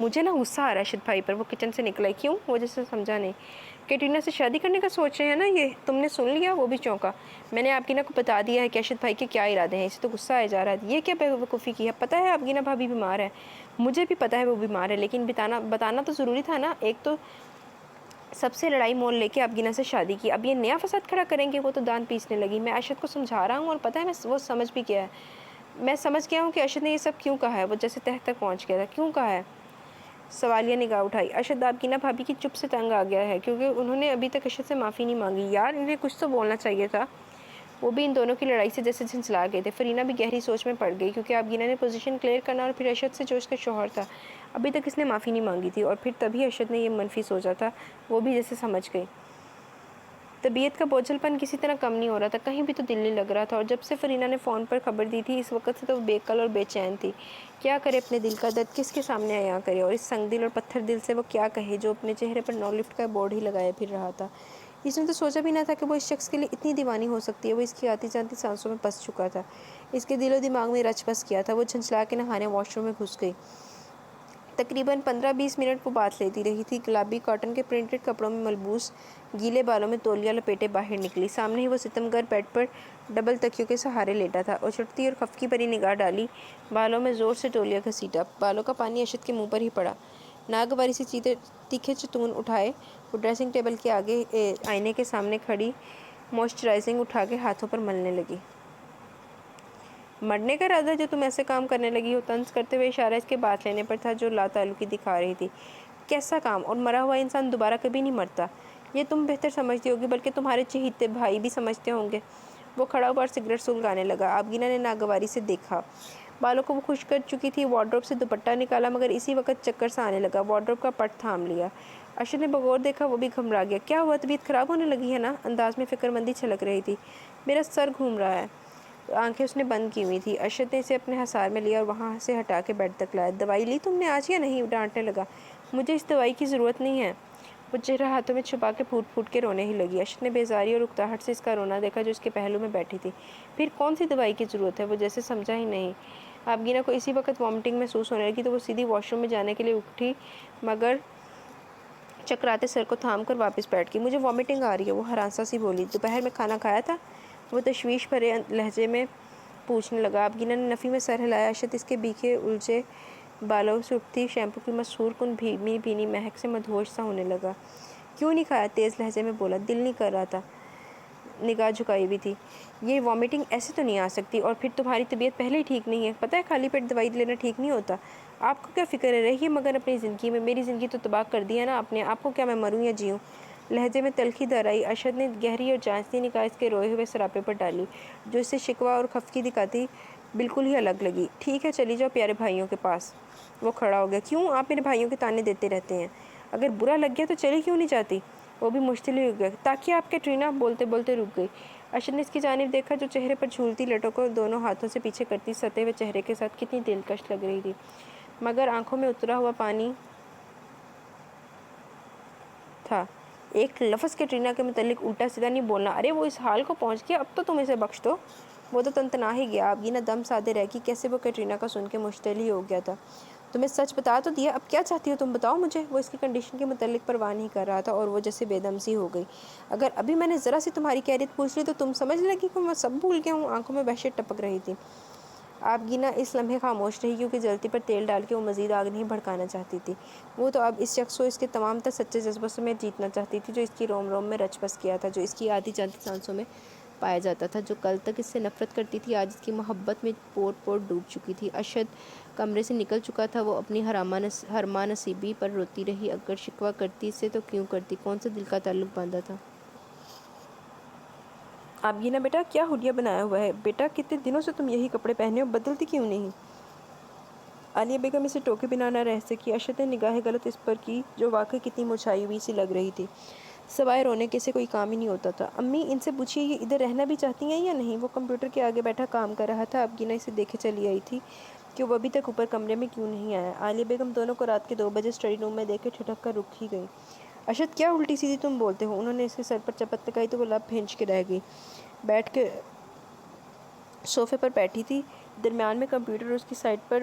مجھے نا غصہ آ رہا ہے ارشد بھائی پر۔ وہ کچن سے نکلا۔ کیوں؟ وہ جیسے سمجھا نہیں۔ کیٹرینا سے شادی کرنے کا سوچ رہے ہیں نا یہ؟ تم نے سن لیا؟ وہ بھی چونکا۔ میں نے آپ گینا کو بتا دیا ہے کہ ارشد بھائی کے کیا ارادے ہیں، اسے تو غصہ آ جا رہا ہے۔ یہ کیا بیوقوفی کی ہے؟ پتہ ہے آپ گینا بھابی بیمار ہے، مجھے بھی پتہ ہے وہ بیمار ہے، لیکن بتانا تو ضروری تھا نا۔ ایک تو سب سے لڑائی مول لے کے اب گینا سے شادی کی، اب یہ نیا فساد کھڑا کریں گے۔ وہ تو دان پیسنے لگی۔ میں ارشد کو سمجھا رہا ہوں اور پتہ ہے وہ سمجھ بھی گیا ہے۔ میں سمجھ گیا ہوں کہ ارشد نے یہ سب کیوں کہا ہے۔ وہ جیسے تہ تک پہنچ گیا تھا۔ کیوں کہا ہے؟ سوالیہ نگاہ اٹھائی۔ ارشد آپ گینا بھابی کی چپ سے تنگ آ گیا ہے، کیونکہ انہوں نے ابھی تک ارشد سے معافی نہیں مانگی۔ یار انہیں کچھ تو بولنا چاہیے تھا۔ وہ بھی ان دونوں کی لڑائی سے جیسے جھنجلا گئے تھے۔ فرینہ بھی گہری سوچ میں پڑ گئی، کیونکہ اب گینا نے پوزیشن کلیئر کرنا اور پھر ارشد سے جو اس کا شوہر تھا، ابھی تک اس نے معافی نہیں مانگی تھی، اور پھر تبھی ارشد نے یہ منفی سوچا تھا۔ وہ بھی جیسے سمجھ گئی۔ طبیعت کا بوجھل پن کسی طرح کم نہیں ہو رہا تھا، کہیں بھی تو دل نہیں لگ رہا تھا، اور جب سے فرینہ نے فون پر خبر دی تھی اس وقت سے تو وہ بے کل اور بے چین تھی۔ کیا کرے اپنے دل کا درد، کس کے سامنے عیاں کرے، اور اس سنگ دل اور پتھر دل سے وہ کیا کہے جو اپنے چہرے پر نو لفٹ کا بورڈ ہی لگائے پھر رہا تھا۔ اس نے تو سوچا بھی نہ تھا کہ وہ اس شخص کے لیے اتنی دیوانی ہو سکتی ہے۔ وہ اس کی آتی جاتی سانسوں میں پس چکا تھا، اس کے دل و دماغ میں رچ بس کیا تھا۔ وہ جھنجلا کے نہانے واش روم میں گھس گئی۔ تقریباً 15-20 منٹ وہ بات لیتی رہی تھی۔ گلابی کاٹن کے پرنٹڈ کپڑوں میں ملبوس، گیلے بالوں میں تولیہ لپیٹے باہر نکلی۔ سامنے ہی وہ ستمگر بیڈ پر ڈبل تکیوں کے سہارے لیٹا تھا۔ اچھڑتی اور خفگی بھری نگاہ ڈالی، بالوں میں زور سے تولیہ گھسیٹا۔ بالوں کا پانی ارشد کے منہ پر ہی پڑا۔ ناگواری سے تیکھے چتون اٹھائے وہ ڈریسنگ ٹیبل کے آگے آئینے کے سامنے کھڑی موئسچرائزنگ اٹھا کے ہاتھوں پر ملنے لگی۔ مرنے کا ارادہ جو تم ایسے کام کرنے لگی ہو؟ طنز کرتے ہوئے اشارہ اس کے بات لینے پر تھا جو لا تعلقی دکھا رہی تھی۔ کیسا کام؟ اور مرا ہوا انسان دوبارہ کبھی نہیں مرتا، یہ تم بہتر سمجھتی ہوگی، بلکہ تمہارے چہیتے بھائی بھی سمجھتے ہوں گے۔ وہ کھڑا ہوا اور سگریٹ سلگانے لگا۔ آبگینہ نے ناگواری سے دیکھا۔ بالوں کو وہ خشک کر چکی تھی۔ وارڈروب سے دوپٹہ نکالا، مگر اسی وقت چکر سا آنے لگا۔ وارڈروب کا پٹ تھام لیا۔ ارشد نے بغور دیکھا، وہ بھی گھبرا گیا۔ کیا ہوا؟ طبیعت خراب ہونے لگی ہے نا؟ انداز میں فکر مندی چھلک رہی تھی۔ میرا سر گھوم رہا ہے۔ آنکھیں اس نے بند کی ہوئی تھیں۔ ارشد نے اسے اپنے حصار میں لیا اور وہاں سے ہٹا کے بیڈ تک لایا۔ دوائی لی تم نے آج یا نہیں؟ ڈانٹنے لگا۔ مجھے اس دوائی کی ضرورت نہیں ہے۔ وہ چہرہ ہاتھوں میں چھپا کے پھوٹ پھوٹ کے رونے ہی لگی۔ ارشد نے بیزاری اور اکتاہٹ سے اس کا رونا دیکھا جو اس کے پہلو میں بیٹھی تھی۔ پھر کون سی دوائی کی ضرورت ہے؟ وہ جیسے سمجھا ہی نہیں۔ آبگینہ کو اسی وقت وامٹنگ محسوس ہونے لگی تو وہ سیدھی واش روم میں جانے کے لیے اٹھی، مگر چکراتے سر کو تھام کر واپس بیٹھ گئی۔ مجھے وامٹنگ آ رہی ہے، وہ ہراساں سی بولی۔ دوپہر میں کھانا کھایا تھا؟ وہ تشویش بھرے لہجے میں پوچھنے لگا۔ آبگینہ نے نفی میں سر ہلایا۔ ارشد اس کے بیکھے الجھے بالوں سے اٹھتی شیمپو کی مسحور کن بھینی بھینی مہک سے مدہوش سا ہونے لگا۔ کیوں نہیں کھایا؟ تیز لہجے میں بولا۔ دل نہیں کر رہا تھا، نگاہ جھکائی ہوئی تھی۔ یہ وامٹنگ ایسے تو نہیں آ سکتی، اور پھر تمہاری طبیعت پہلے ہی ٹھیک نہیں ہے۔ پتہ ہے خالی پیٹ دوائی لینا ٹھیک نہیں ہوتا۔ آپ کو کیا فکر ہے؟ رہیے مگر اپنی زندگی میں، میری زندگی تو تباہ کر دی ہے نا آپ نے۔ آپ کو کیا میں مروں یا جیوں؟ لہجے میں تلخی در آئی۔ ارشد نے گہری اور جانچتی نگاہ اس کے روئے ہوئے سراپے پر ڈالی، جو اسے شکوہ اور خفگی دکھاتی بالکل ہی الگ لگی۔ ٹھیک ہے، چلی جاؤ پیارے بھائیوں کے پاس۔ وہ کھڑا ہو گیا۔ کیوں؟ آپ میرے بھائیوں کے تانے دیتے رہتے ہیں۔ اگر برا لگ گیا تو چلی کیوں نہیں جاتی؟ وہ بھی مشتعل ہو گیا۔ تاکہ آپ کیٹرینا، بولتے بولتے رک گئی۔ ارشد نے اس کی جانب دیکھا جو چہرے پر جھولتی لٹوں کو دونوں ہاتھوں سے پیچھے کرتی ستے ہوئے چہرے کے ساتھ کتنی دلکش لگ رہی تھی، مگر آنکھوں میں اترا ہوا پانی تھا۔ ایک لفظ کیٹرینا کے متعلق الٹا سیدھا نہیں بولنا۔ ارے وہ اس حال کو پہنچ گیا، اب تو تم اسے بخش دو۔ وہ تو تنتنا ہی گیا۔ آبگینہ دم سادے رہ گئی۔ کیسے وہ کیٹرینا کا سن کے مشتعل ہی ہو گیا تھا۔ تمہیں سچ بتا تو دیا، اب کیا چاہتی ہو تم؟ بتاؤ مجھے۔ وہ اس کی کنڈیشن کے متعلق پرواہ نہیں کر رہا تھا، اور وہ جیسے بے دم سی ہو گئی۔ اگر ابھی میں نے ذرا سی تمہاری خیریت پوچھ لی تو تم سمجھ لگی کہ میں سب بھول گیا ہوں۔ آنکھوں میں وحشت ٹپک رہی تھی۔ آبگینہ اس لمحے خاموش رہی، کیونکہ جلتی پر تیل ڈال کے وہ مزید آگ نہیں بھڑکانا چاہتی تھی۔ وہ تو اب اس شخص کو اس کے تمام تر سچے جذبوں سے جیتنا چاہتی تھی، جو اس کی روم روم میں رچ بس کیا تھا، جو اس کی آتی جاتی سانسوں میں پایا جاتا تھا، جو کل تک اس سے نفرت کرتی تھی آج اس کی محبت میں پور پور ڈوب چکی تھی۔ ارشد کمرے سے نکل چکا تھا۔ وہ اپنی حرما نصیبی پر روتی رہی۔ اگر شکوہ کرتی سے تو کیوں کرتی؟ کون سا دل کا تعلق باندھا تھا؟ آبگینہ بیٹا، کیا ہڈیا بنایا ہوا ہے؟ بیٹا کتنے دنوں سے تم یہی کپڑے پہنے ہو، بدلتی کیوں نہیں؟ عالیہ بیگم اسے ٹوکے بنا نہ رہ سکی۔ ارشد نے نگاہ غلط اس پر کی جو واقعی کتنی مرجھائی ہوئی سی لگ رہی تھی۔ سوائے رونے کے سے کوئی کام ہی نہیں ہوتا تھا۔ امی، ان سے پوچھئے یہ ادھر رہنا بھی چاہتی ہیں یا نہیں؟ وہ کمپیوٹر کے آگے بیٹھا کام کر رہا تھا۔ آبگینہ اسے دیکھے چلی آئی تھی کہ وہ ابھی تک اوپر کمرے میں کیوں نہیں آیا۔ عالیہ بیگم دونوں کو رات کے 2 بجے اسٹڈی روم میں دیکھ کے ٹھٹک کر رک ہی گئیں۔ ارشد، کیا الٹی سیدھی تم بولتے ہو؟ انہوں نے اس کے سر پر چپت لگائی تو وہ لب بھینچ کے رہ گئی۔ بیٹھ کے صوفے پر بیٹھی تھی، درمیان میں کمپیوٹر اور اس کی سائٹ پر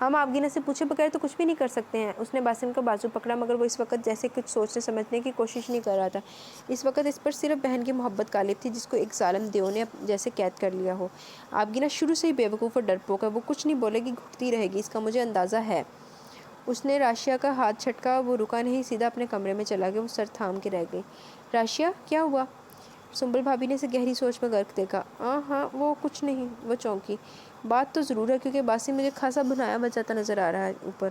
ہم آبگینہ سے پوچھے بغیر تو کچھ بھی نہیں کر سکتے ہیں۔ اس نے باسم کا بازو پکڑا مگر وہ اس وقت جیسے کچھ سوچنے سمجھنے کی کوشش نہیں کر رہا تھا۔ اس وقت اس پر صرف بہن کی محبت غالب تھی جس کو ایک ظالم دیو نے جیسے قید کر لیا ہو۔ آبگینہ شروع سے ہی بے وقوف اور ڈرپوک ہے، وہ کچھ نہیں بولے گی، گھٹتی رہے گی، اس کا مجھے اندازہ ہے۔ اس نے راشیہ کا ہاتھ چھٹکا، وہ رکا نہیں، سیدھا اپنے کمرے میں چلا گیا۔ وہ سر تھام کے رہ گئی۔ راشیہ کیا ہوا؟ سنبل بھابی نے اسے گہری سوچ میں غرق دیکھا۔ ہاں وہ کچھ نہیں، وہ چونکی۔ بات تو ضرور ہے کیونکہ باسم مجھے خاصا بنایا بچاتا نظر آ رہا ہے اوپر۔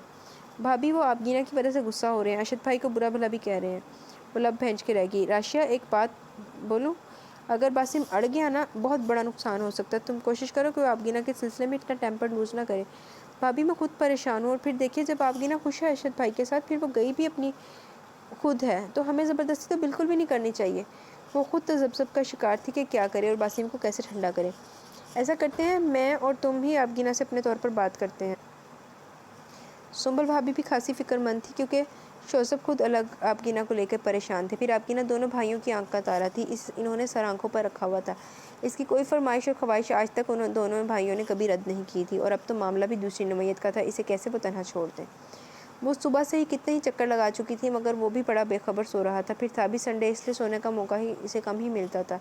بھابی وہ آبگینہ کی وجہ سے غصہ ہو رہے ہیں، ارشد بھائی کو برا بھلا بھی کہہ رہے ہیں۔ وہ لب بھینچ کے رہ گئی۔ راشیہ ایک بات بولوں؟ اگر باسم اڑ گیا نا بہت بڑا نقصان ہو سکتا ہے۔ تم کوشش کرو کہ وہ آبگینہ کے سلسلے میں اتنا ٹیمپر لوز نہ کرے۔ بھابی میں خود پریشان ہوں، اور پھر دیکھیے جب آبگینہ خوش ہے ارشد بھائی کے ساتھ پھر وہ گئی بھی اپنی خود ہے تو ہمیں زبردستی تو بالکل بھی نہیں کرنی چاہیے۔ وہ خود تذبذب کا شکار تھی کہ کیا کرے اور باسم کو کیسے ٹھنڈا کرے۔ ایسا کرتے ہیں میں اور تم ہی آبگینہ سے اپنے طور پر بات کرتے ہیں۔ سنبل بھابی بھی خاصی فکر مند تھی کیونکہ شوسف خود الگ آبگینہ کو لے کر پریشان تھے۔ پھر آبگینہ دونوں بھائیوں کی آنکھ کا تارا تھی، انہوں نے سر آنکھوں پر رکھا ہوا تھا۔ اس کی کوئی فرمائش اور خواہش آج تک ان دونوں بھائیوں نے کبھی رد نہیں کی تھی، اور اب تو معاملہ بھی دوسری نوعیت کا تھا، اسے کیسے وہ تنہا چھوڑ دیں۔ وہ صبح سے ہی کتنے ہی چکر لگا چکی تھی مگر وہ بھی بڑا بے خبر سو رہا تھا۔ پھر تھا بھی سنڈے، اس لیے سونے کا موقع ہی اسے کم ہی ملتا تھا۔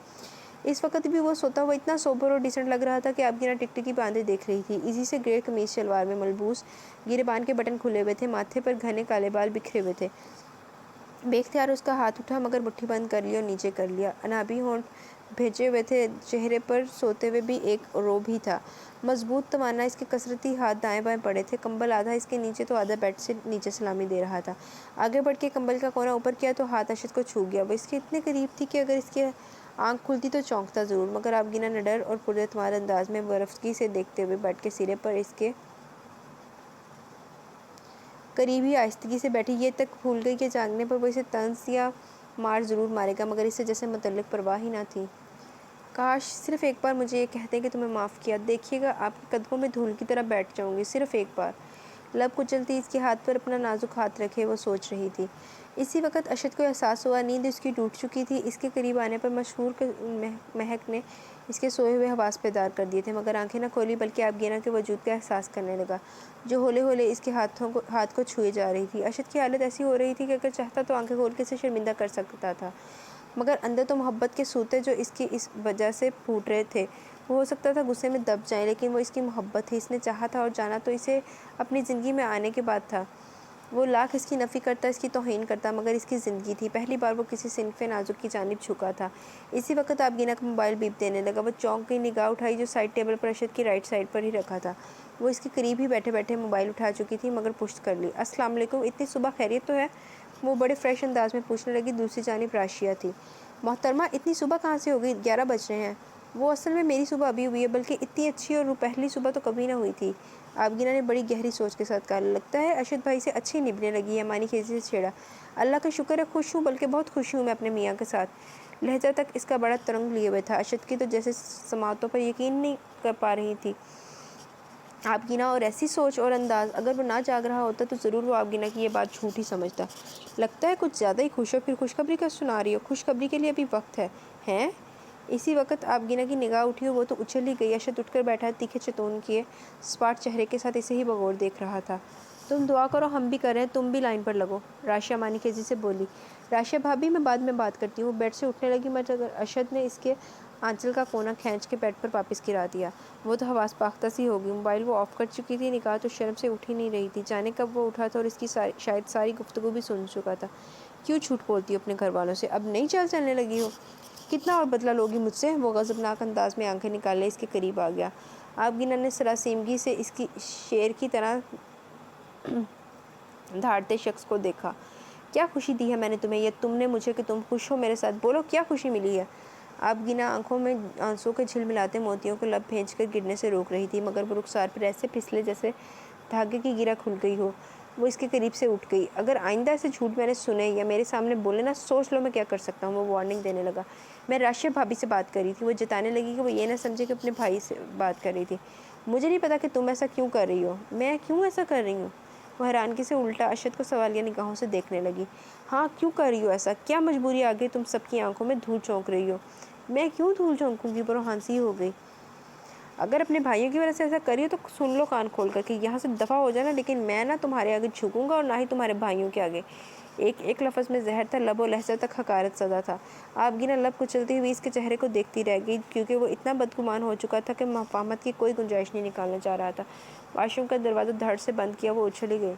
اس وقت بھی وہ سوتا ہوا اتنا سوبر اور ڈیسنٹ لگ رہا تھا کہ آبگینہ ٹکٹکی باندھے دیکھ رہی تھی۔ ایزی سے گرے قمیص شلوار میں ملبوس، گریبان کے بٹن کھلے ہوئے تھے، ماتھے پر گھنے کالے بال بکھرے ہوئے تھے۔ بے اختیار اس کا ہاتھ اٹھا مگر مٹھی بند کر لی اور نیچے کر لیا۔ انابی ہونٹ بھیجے ہوئے تھے، چہرے پر سوتے ہوئے بھی ایک روب ہی تھا۔ مضبوط توانا اس کے کسرتی ہاتھ دائیں بائیں پڑے تھے، کمبل آدھا اس کے نیچے تو آدھا بیڈ سے نیچے سلامی دے رہا تھا۔ آگے بڑھ کے کمبل کا کونا اوپر کیا تو ہاتھ ارشد کو چھو گیا۔ وہ اس کے اتنے قریب تھی کہ اگر اس کی آنکھ کھلتی تو چونکتا ضرور، مگر آبگینہ نڈر اور پر اعتماد انداز میں برفتگی سے دیکھتے ہوئے بیڈ کے سرے پر اس کے قریب ہی آہستگی سے بیٹھی، یہ تک بھول گئی کہ جاگنے پر وہ اسے طنز یا مار ضرور مارے گا، مگر اسے جیسے متعلق پرواہ ہی نہ تھی۔ کاش صرف ایک بار مجھے یہ کہتے کہ تمہیں معاف کیا، دیکھیے گا آپ کے قدموں میں دھول کی طرح بیٹھ جاؤں گی، صرف ایک بار۔ لب کچلتی اس کے ہاتھ پر اپنا نازک ہاتھ رکھے وہ سوچ رہی تھی۔ اسی وقت ارشد کو احساس ہوا نیند اس کی ٹوٹ چکی تھی۔ اس کے قریب آنے پر مشہور مہک نے اس کے سوئے ہوئے حواس بیدار کر دیے تھے، مگر آنکھیں نہ کھولی بلکہ آبگینہ کے وجود کا احساس کرنے لگا جو ہولے ہولے اس کے ہاتھ کو چھوئے جا رہی تھی۔ ارشد کی حالت ایسی ہو رہی تھی کہ اگر چاہتا تو آنکھیں کھول کے اسے شرمندہ کر سکتا تھا، مگر اندر تو محبت کے سوتے جو اس کی اس وجہ سے پھوٹ رہے تھے۔ وہ ہو سکتا تھا غصے میں دب جائیں، لیکن وہ اس کی محبت تھی، اس نے چاہا تھا اور جانا تو اسے اپنی زندگی میں آنے کے بعد تھا۔ وہ لاکھ اس کی نفی کرتا، اس کی توہین کرتا، مگر اس کی زندگی تھی۔ پہلی بار وہ کسی صنف نازک کی جانب جھکا تھا۔ اسی وقت آبگینہ کا موبائل بیپ دینے لگا۔ وہ چونک گئی، نگاہ اٹھائی جو سائڈ ٹیبل پر ارشد کی رائٹ سائڈ پر ہی رکھا تھا۔ وہ اس کے قریب ہی بیٹھے بیٹھے موبائل اٹھا چکی تھی مگر پشت کر لی۔ السلام علیکم، اتنی صبح خیریت تو ہے؟ وہ بڑے فریش انداز میں پوچھنے لگی۔ دوسری جانب راشیہ تھی۔ محترمہ اتنی صبح کہاں سے ہو گئی؟ 11 بج رہے ہیں۔ وہ اصل میں میری صبح ابھی ہوئی ہے، بلکہ اتنی اچھی اور پہلی صبح تو کبھی نہ ہوئی تھی۔ آبگینہ نے بڑی گہری سوچ کے ساتھ کہا۔ لگتا ہے ارشد بھائی سے اچھی نبھنے لگی ہے، مانی کھیسی سے چھیڑا۔ اللہ کا شکر ہے خوش ہوں، بلکہ بہت خوش ہوں میں اپنے میاں کے ساتھ۔ لہجہ تک اس کا بڑا ترنگ لیے ہوئے تھا۔ ارشد کی تو جیسے سماعتوں پر یقین نہیں کر پا رہی تھی آبگینہ، اور ایسی سوچ اور انداز، اگر وہ نہ جاگ رہا ہوتا تو ضرور وہ آبگینہ کی یہ بات جھوٹ ہی سمجھتا۔ لگتا ہے کچھ زیادہ ہی خوش ہو، پھر خوشخبری کا سنا رہی ہو؟ خوشخبری کے لیے ابھی وقت ہے۔ ہیں؟ اسی وقت آبگینہ کی نگاہ اٹھی اور وہ تو اچھل ہی گئی۔ ارشد اٹھ کر بیٹھا، تیکھے چتون کیے سپاٹ چہرے کے ساتھ اسے ہی بغور دیکھ رہا تھا۔ تم دعا کرو، ہم بھی کر رہے ہیں، تم بھی لائن پر لگو، راشیہ مانی خیزی سے بولی۔ راشیہ بھابی میں بعد میں بات کرتی ہوں۔ وہ بیڈ سے اٹھنے لگی مگر ارشد نے اس کے آنچل کا کونا کھینچ کے بیڈ پر واپس گرا دیا۔ وہ تو حواس باختہ سی ہو گئی، موبائل وہ آف کر چکی تھی، نگاہ تو شرم سے اٹھ ہی نہیں رہی تھی۔ جانے کب وہ اٹھا تھا اور اس کی شاید ساری گفتگو بھی سن چکا تھا۔ کیوں جھوٹ بولتی ہو اپنے گھر والوں سے؟ اب نئی چال چلنے لگی ہو؟ کتنا اور بدلہ لوگی مجھ سے؟ وہ غضبناک انداز میں آنکھیں نکالے اس کے قریب آ گیا۔ آبگینہ نے سراسیمگی سے اس کی شیر کی طرح دھاڑتے شخص کو دیکھا۔ کیا خوشی دی ہے میں نے تمہیں، یا تم نے مجھے کہ تم خوش ہو میرے ساتھ؟ بولو کیا خوشی ملی ہے؟ آبگینہ آنکھوں میں آنسوں کے جھلملاتے موتیوں کو لب بھیج کر گرنے سے روک رہی تھی، مگر وہ رخسار پر ایسے پھسلے جیسے دھاگے کی گرہ کھل گئی ہو۔ وہ اس کے قریب سے اٹھ گئی۔ اگر آئندہ ایسے جھوٹ میں نے سنے یا میرے سامنے بولے نا، سوچ لو میں کیا کر سکتا ہوں۔ وہ وارننگ دینے لگا۔ میں راشیہ بھابی سے بات کر رہی تھی۔ وہ جتانے لگی کہ وہ یہ نہ سمجھے کہ اپنے بھائی سے بات کر رہی تھی۔ مجھے نہیں پتا کہ تم ایسا کیوں کر رہی ہو۔ میں کیوں ایسا کر رہی ہوں؟ وہ حیرانگی سے الٹا ارشد کو سوالیہ نگاہوں سے دیکھنے لگی۔ ہاں کیوں کر رہی ہو ایسا؟ کیا مجبوری آ گئی تم سب کی آنکھوں میں دھول چونک رہی ہو؟ میں کیوں دھول چونکوں گی؟ وہ ہنسی ہو گئی۔ اگر اپنے بھائیوں کی وجہ سے ایسا کری ہو تو سن لو کان کھول کر کہ یہاں سے دفع ہو جانا، لیکن میں نہ تمہارے آگے جھکوں گا اور نہ ہی تمہارے بھائیوں کے آگے۔ ایک ایک لفظ میں زہر تھا، لب و لہجہ تک حقارت سزا تھا۔ آبگینہ لب کچلتی ہوئی اس کے چہرے کو دیکھتی رہ گئی، کیونکہ وہ اتنا بدگمان ہو چکا تھا کہ مفاہمت کی کوئی گنجائش نہیں نکالنا چاہ رہا تھا۔ واش روم کا دروازہ دھڑ سے بند کیا، وہ اچھلی گئی۔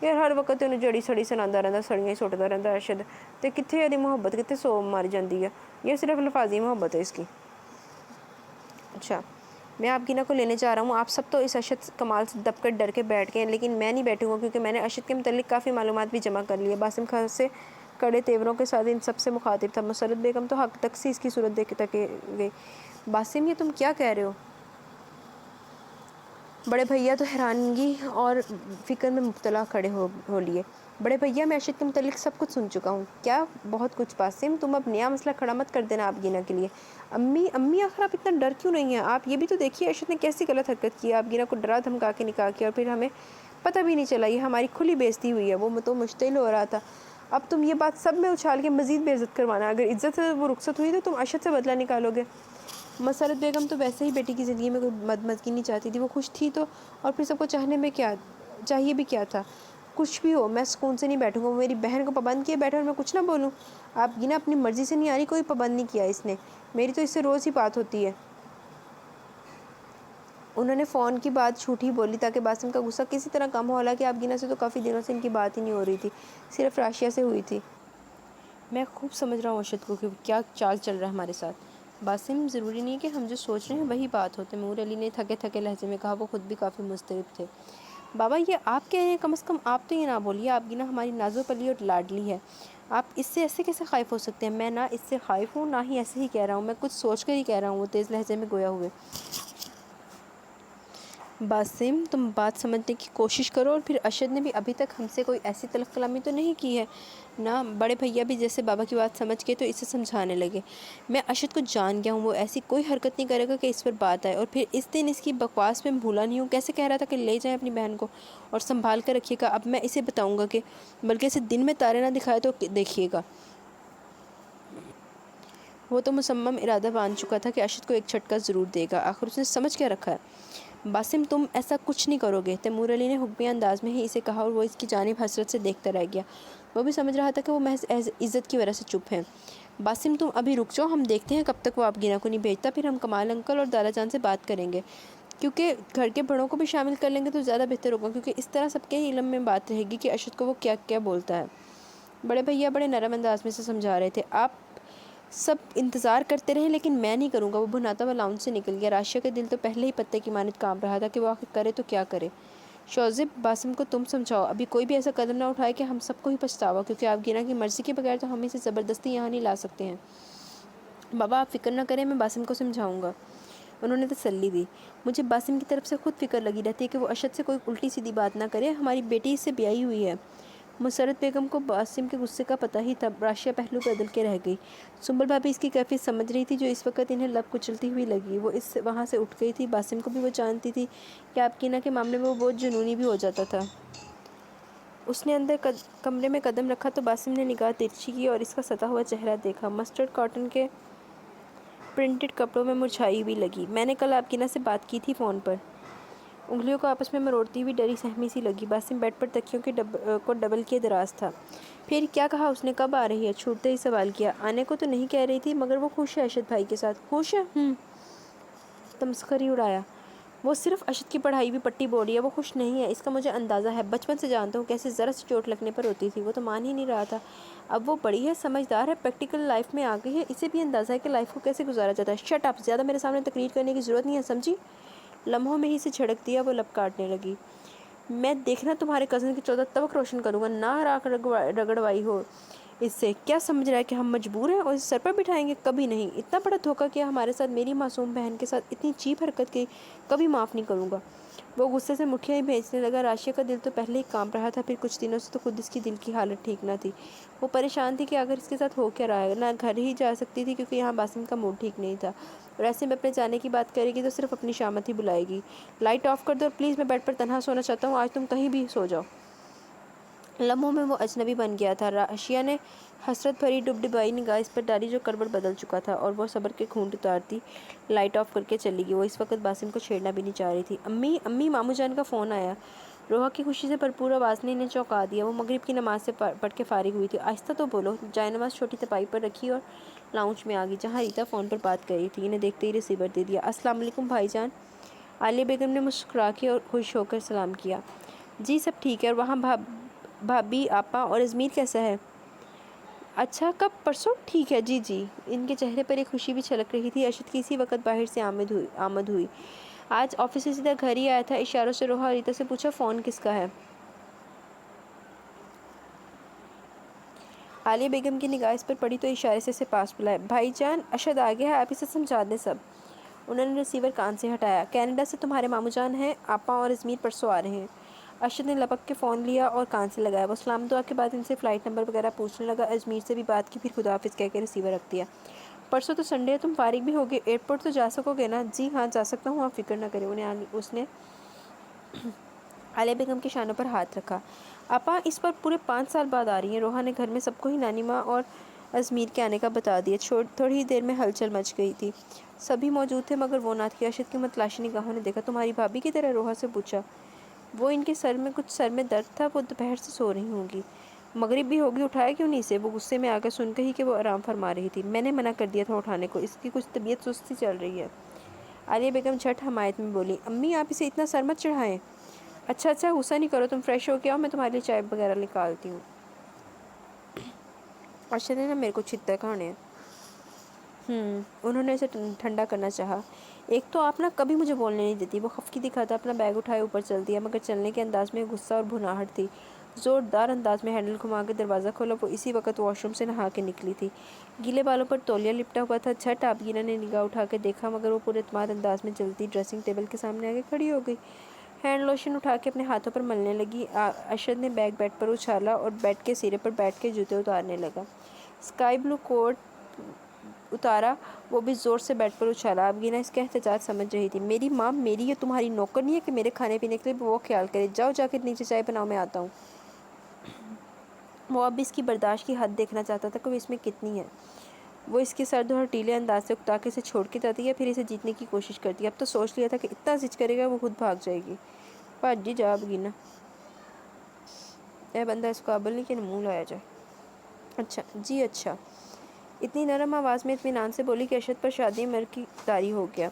یار ہر وقت انہیں جڑی سڑی سنادا رہندا، سڑیاں ہی سٹدا رہندا ارشد، تے کتھے دی محبت، کتھے سو مر جاندی ہے، یہ صرف لفاظی محبت ہے اس کی۔ اچھا میں آبگینہ کو لینے جا رہا ہوں، آپ سب تو اس ارشد کمال سے دب کر ڈر کے بیٹھ گئے، لیکن میں نہیں بیٹھوں گا، کیونکہ میں نے ارشد کے متعلق کافی معلومات بھی جمع کر لی ہے۔ باسم خان سے کڑے تیوروں کے ساتھ ان سب سے مخاطب تھا۔ مسرت بیگم تو حق تک سے اس کی صورت دیکھ تک گئی۔ باسم یہ تم کیا کہہ رہے ہو؟ بڑے بھیا تو حیرانگی اور فکر میں مبتلا کھڑے ہو لیے۔ بڑے بھیا میں ارشد کے متعلق سب کچھ سن چکا ہوں۔ کیا؟ بہت کچھ باسم، تم اب نیا مسئلہ کھڑا مت کر دینا آبگینہ کے لیے۔ امی آخر آپ اتنا ڈر کیوں نہیں ہیں؟ آپ یہ بھی تو دیکھیے ارشد نے کیسی غلط حرکت کی ہے، آبگینہ کو ڈرا دھمکا کے نکاح کیا اور پھر ہمیں پتہ بھی نہیں چلا، یہ ہماری کھلی بے عزتی ہوئی ہے۔ وہ تو مشتعل ہو رہا تھا، اب تم یہ بات سب میں اچھال کے مزید بے عزت کروانا، اگر عزت سے وہ رخصت ہوئی تو تم ارشد سے بدلہ نکالو گے۔ مسرت بیگم تو ویسے ہی بیٹی کی زندگی میں کوئی مدمزگی نہیں چاہتی تھی، وہ خوش تھی تو اور پھر سب کو چاہنے میں کیا چاہیے بھی کیا تھا۔ کچھ بھی ہو میں سکون سے نہیں بیٹھوں گا، وہ میری بہن کو پابند کیے بیٹھا اور میں کچھ نہ بولوں۔ آپ گینا اپنی مرضی سے نہیں آ رہی، کوئی پابند نہیں کیا اس نے، میری تو اس سے روز ہی بات ہوتی ہے۔ انہوں نے فون کی بات جھوٹی بولی تاکہ باسم کا غصہ کسی طرح کم ہو، حالانکہ آپ گینا سے تو کافی دنوں سے ان کی بات ہی نہیں ہو رہی تھی، صرف راشیہ سے ہوئی تھی۔ میں خوب سمجھ رہا ہوں ارشد کو کہ کیا چال چل رہا ہے ہمارے ساتھ۔ باسم ضروری نہیں کہ ہم جو سوچ رہے ہیں وہی بات ہوتے، تیمور علی نے تھکے تھکے لہجے میں کہا، وہ خود بھی کافی مضطرب تھے۔ بابا یہ آپ کہہ رہے ہیں، کم از کم آپ تو یہ نہ بولیے، آپ گینا ہماری نازو پلی اور لاڈلی ہے، آپ اس سے ایسے کیسے خائف ہو سکتے ہیں؟ میں نہ اس سے خائف ہوں، نہ ہی ایسے ہی کہہ رہا ہوں، میں کچھ سوچ کر ہی کہہ رہا ہوں، وہ تیز لہجے میں گویا ہوئے۔ باسم تم بات سمجھنے کی کوشش کرو، اور پھر ارشد نے بھی ابھی تک ہم سے کوئی ایسی تلخ کلامی تو نہیں کی ہے نا؟ بڑے بھیا بھی جیسے بابا کی بات سمجھ کے تو اسے سمجھانے لگے۔ میں ارشد کو جان گیا ہوں، وہ ایسی کوئی حرکت نہیں کرے گا کہ اس پر بات آئے، اور پھر اس دن اس کی بکواس میں بھولا نہیں ہوں، کیسے کہہ رہا تھا کہ لے جائیں اپنی بہن کو اور سنبھال کر رکھیے گا، اب میں اسے بتاؤں گا کہ بلکہ اسے دن میں تارے نہ دکھائے تو دیکھیے گا۔ وہ تو مصمم ارادہ باندھ چکا تھا کہ ارشد کو ایک جھٹکا ضرور دے گا، آخر اس نے سمجھ کیا رکھا ہے؟ باسم تم ایسا کچھ نہیں کرو گے، تیمور علی نے حکمیہ انداز میں ہی اسے کہا، اور وہ اس کی جانب حسرت سے دیکھتا رہ گیا، وہ بھی سمجھ رہا تھا کہ وہ محض عزت کی وجہ سے چپ ہے۔ باسم تم ابھی رک جاؤ، ہم دیکھتے ہیں کب تک وہ آپ گینا کو نہیں بھیجتا، پھر ہم کمال انکل اور دادا جان سے بات کریں گے، کیونکہ گھر کے بڑوں کو بھی شامل کر لیں گے تو زیادہ بہتر ہوگا، کیونکہ اس طرح سب کے علم میں بات رہے گی کہ ارشد کو وہ کیا کیا بولتا ہے۔ بڑے بھیا بڑے نرم انداز میں سے سمجھا رہے تھے، آپ سب انتظار کرتے رہے لیکن میں نہیں کروں گا۔ وہ بھناتا ہوا لاؤنج سے نکل گیا۔ راشیہ کا دل تو پہلے ہی پتے کی مانند کانپ رہا تھا کہ وہ آخر کرے تو کیا کرے۔ شوزب باسم کو تم سمجھاؤ، ابھی کوئی بھی ایسا قدم نہ اٹھائے کہ ہم سب کو ہی پچھتاوا، کیونکہ آپ گینا کی مرضی کے بغیر تو ہم اسے زبردستی یہاں نہیں لا سکتے ہیں۔ بابا آپ فکر نہ کریں، میں باسم کو سمجھاؤں گا، انہوں نے تسلی دی۔ مجھے باسم کی طرف سے خود فکر لگی رہتی ہے کہ وہ ارشد سے کوئی الٹی سیدھی بات نہ کرے، ہماری بیٹی اس سے بیاہی ہوئی ہے۔ مسرت بیگم کو باسم کے غصے کا پتہ ہی تھا، راشیہ پہلو بدل کے رہ گئی۔ سنبل بھابی اس کی کیفیت سمجھ رہی تھی، جو اس وقت انہیں لب کچلتی ہوئی لگی، وہ وہاں سے اٹھ گئی تھی۔ باسم کو بھی وہ جانتی تھی کہ آپ گینا کے معاملے میں وہ بہت جنونی بھی ہو جاتا تھا۔ اس نے اندر کمرے میں قدم رکھا تو باسم نے نگاہ ترچھی کی اور اس کا ستا ہوا چہرہ دیکھا، مسٹرڈ کاٹن کے پرنٹڈ کپڑوں میں مرجھائی ہوئی لگی۔ میں نے کل آپ گینا سے بات کی تھی فون پر، انگلیوں کو آپس میں مروڑتی ہوئی ڈری سہمی سی لگی۔ باسم بیڈ پر تکیوں کو ڈبل کیے دراز تھا۔ پھر کیا کہا اس نے، کب آ رہی ہے؟ چھوٹتے ہی سوال کیا۔ آنے کو تو نہیں کہہ رہی تھی، مگر وہ خوش ہے ارشد بھائی کے ساتھ۔ خوش ہے؟ تمسخر ہی اڑایا۔ وہ صرف ارشد کی پڑھائی بھی پٹی بول رہی ہے، وہ خوش نہیں ہے، اس کا مجھے اندازہ ہے، بچپن سے جانتا ہوں کیسے ذرا سی چوٹ لگنے پر ہوتی تھی۔ وہ تو مان ہی نہیں رہا تھا۔ اب وہ بڑی ہے، سمجھدار ہے، پریکٹیکل لائف میں آ گئی ہے، اسے بھی اندازہ ہے کہ لائف کو کیسے گزارا جاتا ہے۔ شٹ اپ، زیادہ میرے سامنے تقریر کرنے کی ضرورت نہیں ہے، سمجھی؟ لمحوں میں ہی اسے جھڑک دیا، وہ لب کاٹنے لگی۔ میں دیکھنا تمہارے کزن کی 14 طبق روشن کروں گا، نہ راکھ رگڑوائی ہو اس سے۔ کیا سمجھ رہا ہے کہ ہم مجبور ہیں اور اسے سر پر بٹھائیں گے؟ کبھی نہیں، اتنا بڑا دھوکہ کیا ہمارے ساتھ، میری معصوم بہن کے ساتھ اتنی چیپ حرکت کی، کبھی معاف نہیں کروں گا۔ وہ غصے سے مٹھیاں ہی بھیجنے لگا۔ راشیہ کا دل تو پہلے ہی کانپ رہا تھا، پھر کچھ دنوں سے تو خود اس کی دل کی حالت ٹھیک نہ تھی۔ وہ پریشان تھی کہ آخر اس کے ساتھ ہو کیا رہا ہے، نہ گھر ہی جا سکتی تھی کیونکہ یہاں باسم کا موڈ ٹھیک نہیں تھا، اور ایسے میں اپنے جانے کی بات کرے گی تو صرف اپنی شامت ہی بلائے گی۔ لائٹ آف کر دو اور پلیز، میں بیڈ پر تنہا سونا چاہتا ہوں، آج تم کہیں بھی سو جاؤ۔ لمحوں میں وہ اجنبی بن گیا تھا۔ راشیہ نے حسرت بھری ڈبڈبائی نگاہ اس پر ڈالی جو کڑوڑ بدل چکا تھا، اور وہ صبر کے گھونٹ اتارتی لائٹ آف کر کے چلی گئی۔ وہ اس وقت باسم کو چھیڑنا بھی نہیں چاہ رہی تھی۔ امی امی، ماموں جان کا فون آیا۔ روحا کی خوشی سے بھرپور آواز نے انہیں چونکا دیا۔ وہ مغرب کی نماز سے پڑھ کے فارغ ہوئی تھی۔ آہستہ تو بولو۔ جائے نماز چھوٹی تپائی پر رکھی اور لاؤنج میں آ گئی، جہاں ریتا فون پر بات کر رہی تھی۔ انہیں دیکھتے ہی ریسیور دے دیا۔ السلام علیکم بھائی جان۔ عالیہ بیگم نے مسکرا کے اور خوش ہو کر سلام کیا۔ جی سب ٹھیک ہے، اور وہاں بھابی، آپا اور ازمیر کیسا ہے؟ اچھا، کب؟ پرسوں؟ ٹھیک ہے جی جی۔ ان کے چہرے پر ایک خوشی بھی چھلک رہی تھی۔ ارشد کی اسی وقت باہر سے آمد ہوئی۔ آج آفس سے سیدھا گھر ہی آیا تھا۔ اشاروں سے روحا ریتا سے پوچھا، فون کس کا ہے؟ عالیہ بیگم کی نگاہ اس پر پڑی تو اشارے سے اسے پاس بلایا۔ بھائی جان، ارشد آ گیا ہے، آپ اسے سمجھا دیں سب۔ انہوں نے ریسیور کان سے ہٹایا۔ کینیڈا سے تمہارے ماموں جان ہیں، آپا اور ازمیر پرسوں آ رہے ہیں۔ ارشد نے لپک کے فون لیا اور کان سے لگایا۔ وہ سلام دعا کے بعد ان سے فلائٹ نمبر وغیرہ پوچھنے لگا۔ ازمیر سے بھی بات کی، پھر خدا حافظ کہہ کے ریسیور رکھ دیا۔ پرسوں تو سنڈے ہے، تم فارغ بھی ہوگے، ایئرپورٹ تو جا سکو گے نا؟ جی ہاں جا سکتا ہوں، آپ فکر نہ کریں۔ اس نے عالیہ بیگم کے شانوں پر ہاتھ رکھا۔ آپا اس پر پورے 5 سال بعد آ رہی ہیں۔ روحا نے گھر میں سب کو ہی نانی ماں اور ازمیر کے آنے کا بتا دیا۔ تھوڑی ہی دیر میں ہلچل مچ گئی تھی۔ سبھی موجود تھے مگر وہ نہ تھی۔ ارشد کی متلاشی نگاہوں نے دیکھا۔ تمہاری بھابھی کی طرح؟ روحا سے پوچھا۔ وہ ان کے سر میں درد تھا، وہ دوپہر سے سو رہی ہوں گی۔ مغرب بھی ہوگی، اٹھایا کیوں نہیں اسے؟ وہ غصے میں آ کر سن کہی کہ وہ آرام فرما رہی تھی۔ میں نے منع کر دیا تھا اٹھانے کو، اس کی کچھ طبیعت سست سی چل رہی ہے۔ عالیہ بیگم جھٹ حمایت میں بولی۔ امی آپ اسے اتنا سر مت چڑھائیں۔ اچھا غصہ نہیں کرو، تم فریش ہو کے آؤ، میں تمہارے لیے چائے وغیرہ نکالتی ہوں۔ ارشد نے نا میرے کو چھتر کھانے ہیں۔ انہوں نے اسے ٹھنڈا کرنا چاہا۔ ایک تو آپ نا کبھی مجھے بولنے نہیں دیتی۔ وہ خفقی دکھاتا اپنا بیگ اٹھائے اوپر چل دیا، مگر چلنے کے انداز میں غصہ اور بھناہٹ تھی۔ زوردار انداز میں ہینڈل گھما کے دروازہ کھولا۔ وہ اسی وقت واش روم سے نہا کے نکلی تھی۔ گیلے بالوں پر تولیہ لپٹا ہوا تھا۔ جھٹ آبگینہ نے نگاہ اٹھا کے دیکھا، مگر وہ پورے اعتماد انداز میں جلدی ڈریسنگ ٹیبل کے سامنے آگے کھڑی ہو گئی۔ ہینڈ لوشن اٹھا کے اپنے ہاتھوں پر ملنے لگی۔ ارشد نے بیگ بیڈ پر اچھالا اور بیڈ کے سرے پر بیٹھ کے جوتے اتارنے لگا۔ اسکائی بلو کوٹ اتارا، وہ بھی زور سے بیڈ پر اچھالا۔ آبگینہ اس کا احتجاج سمجھ رہی تھی۔ میری ماں میری یہ تمہاری نوکر نہیں ہے کہ میرے کھانے پینے کے لیے وہ خیال کرے۔ جاؤ جا کے نیچے چائے بناؤ، میں آتا ہوں۔ وہ اب اس کی برداشت کی حد دیکھنا چاہتا تھا کہ وہ اس میں کتنی ہے۔ وہ اس کے سرد اور ٹیلے انداز سے اکتا کے اسے چھوڑ کے جاتی یا پھر اسے جیتنے کی کوشش کرتی۔ اب تو سوچ لیا تھا کہ اتنا زج کرے گا وہ خود بھاگ جائے گی۔ بھاجی جا آبگینہ، اے بندہ اس قابل نہیں کہ منہ لایا جائے۔ اچھا جی اچھا، اتنی نرم آواز میں اطمینان سے بولی کہ ارشد پر شادی مر کی طاری ہو گیا۔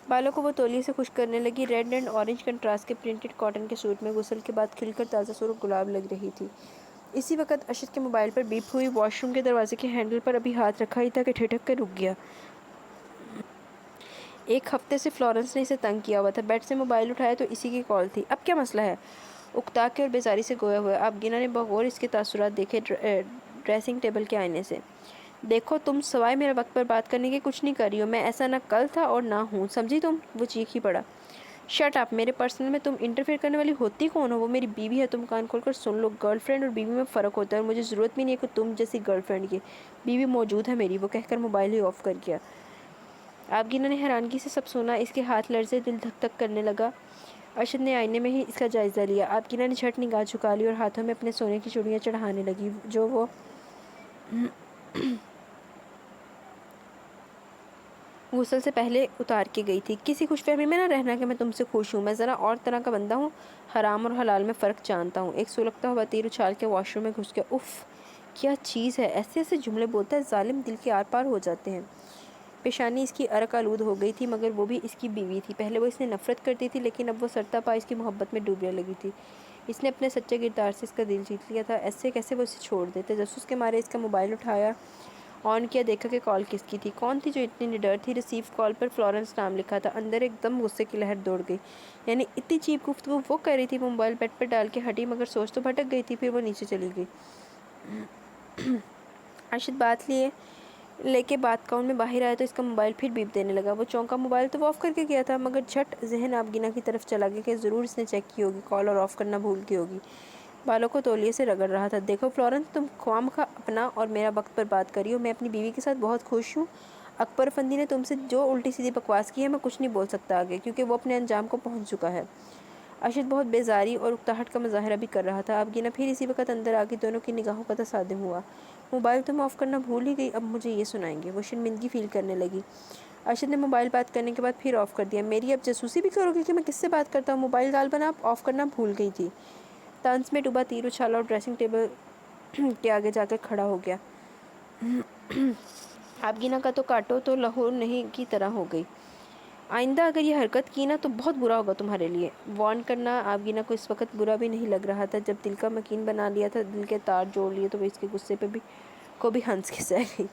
بالوں کو وہ تولیے سے خشک کرنے لگی۔ ریڈ اینڈ اورنج کنٹراسٹ کے پرنٹڈ کاٹن کے سوٹ میں غسل کے بعد کھل کر تازہ سرخ گلاب لگ رہی تھی۔ اسی وقت ارشد کے موبائل پر بیپ ہوئی۔ واش روم کے دروازے کے ہینڈل پر ابھی ہاتھ رکھا ہی تھا کہ ٹھٹک کر رک گیا۔ ایک ہفتے سے فلورنس نے اسے تنگ کیا ہوا تھا۔ بیڈ سے موبائل اٹھایا تو اسی کی کال تھی۔ اب کیا مسئلہ ہے؟ اکتا کے اور بیزاری سے گویا ہوا آبگینہ نے بغور اس کے تاثرات دیکھے ڈریسنگ ٹیبل کے آئینے سے۔ دیکھو تم سوائے میرا وقت پر بات کرنے کے کچھ نہیں کر رہی ہو۔ میں ایسا نہ کل تھا اور نہ ہوں، سمجھی تم؟ وہ چیخ ہی پڑا۔ شٹ اپ، میرے پرسنل میں تم انٹرفیئر کرنے والی ہوتی کون ہو؟ وہ میری بیوی ہے، تم کان کھول کر سن لو۔ گرل فرینڈ اور بیوی میں فرق ہوتا ہے، اور مجھے ضرورت بھی نہیں ہے کہ تم جیسی گرل فرینڈ کی۔ بیوی موجود ہے میری، وہ کہہ کر موبائل ہی آف کر گیا۔ آبگینہ نے حیرانگی سے سب سنا۔ اس کے ہاتھ لرزے، دل دھک دھک کرنے لگا۔ ارشد نے آئینے میں ہی اس کا جائزہ لیا۔ آبگینہ نے جھٹ نگاہ جھکا لی اور ہاتھوں میں اپنے سونے کی چوڑیاں چڑھانے لگی جو وہ غسل سے پہلے اتار کے گئی تھی۔ کسی خوش فہمی میں نہ رہنا کہ میں تم سے خوش ہوں، میں ذرا اور طرح کا بندہ ہوں، حرام اور حلال میں فرق جانتا ہوں۔ ایک سلگتا ہوا تیر اچھال کے واش روم میں گھس گیا۔ اف کیا چیز ہے، ایسے ایسے جملے بولتا ہے، ظالم، دل کے آر پار ہو جاتے ہیں۔ پیشانی اس کی عرق آلود ہو گئی تھی، مگر وہ بھی اس کی بیوی تھی۔ پہلے وہ اس نے نفرت کرتی تھی، لیکن اب وہ سرتا پا اس کی محبت میں ڈوبنے لگی تھی۔ اس نے اپنے سچے کردار سے اس کا دل جیت لیا تھا، ایسے کیسے وہ اسے چھوڑ دے؟ تجسس کے مارے اس کا موبائل اٹھایا، آن کیا، دیکھا کہ کال کس کی تھی۔ کون تھی جو اتنی نڈر تھی؟ ریسیو کال پر فلورنس نام لکھا تھا۔ اندر ایک دم غصے کی لہر دوڑ گئی۔ یعنی اتنی چیپ گفتگو وہ کر رہی تھی؟ وہ موبائل بیڈ پر ڈال کے ہٹی، مگر سوچ تو بھٹک گئی تھی۔ پھر وہ نیچے چلی گئی۔ ارشد بات لے کے بات کاؤن میں باہر آیا تو اس کا موبائل پھر بیپ دینے لگا۔ وہ چونکا، موبائل تو وہ آف کر کے گیا تھا، مگر جھٹ ذہن آبگینہ کی طرف چلا گیا کہ ضرور اس نے چیک کی ہوگی، کال اور آف کرنا بھول کی ہوگی۔ بالوں کو تولیے سے رگڑ رہا تھا۔ دیکھو فلورنس، تم خواہ مخواہ اپنا اور میرا وقت پر بات کری ہو۔ میں اپنی بیوی کے ساتھ بہت خوش ہوں۔ اکبر افندی نے تم سے جو الٹی سیدھی بکواس کی ہے، میں کچھ نہیں بول سکتا آگے، کیونکہ وہ اپنے انجام کو پہنچ چکا ہے۔ ارشد بہت بیزاری اور اکتاہٹ کا مظاہرہ بھی کر رہا تھا۔ آبگینہ پھر اسی وقت اندر آ کے دونوں کی نگاہوں کا تصادم ہوا۔ موبائل تم آف کرنا بھول ہی گئی، اب مجھے یہ سنائیں گے؟ وہ شرمندگی فیل کرنے لگی۔ ارشد نے موبائل بات کرنے کے بعد پھر آف کر دیا۔ میری اب جاسوسی بھی کرو گے کہ میں کس سے بات کرتا ہوں؟ موبائل غالباً آپ آف کرنا بھول گئی تھی۔ طنز میں ڈوبا تیر اچھالا اور ڈریسنگ ٹیبل کے آگے جا کر کھڑا ہو گیا۔ آبگینہ کا تو کاٹو تو لہو نہیں کی طرح ہو گئی۔ آئندہ اگر یہ حرکت کی نا تو بہت برا ہوگا تمہارے لیے۔ وارن کرنا آبگینہ کو اس وقت برا بھی نہیں لگ رہا تھا۔ جب دل کا مکین بنا لیا تھا، دل کے تار جوڑ لیے، تو وہ اس کے غصے پہ بھی ہنس کے سہ گئی۔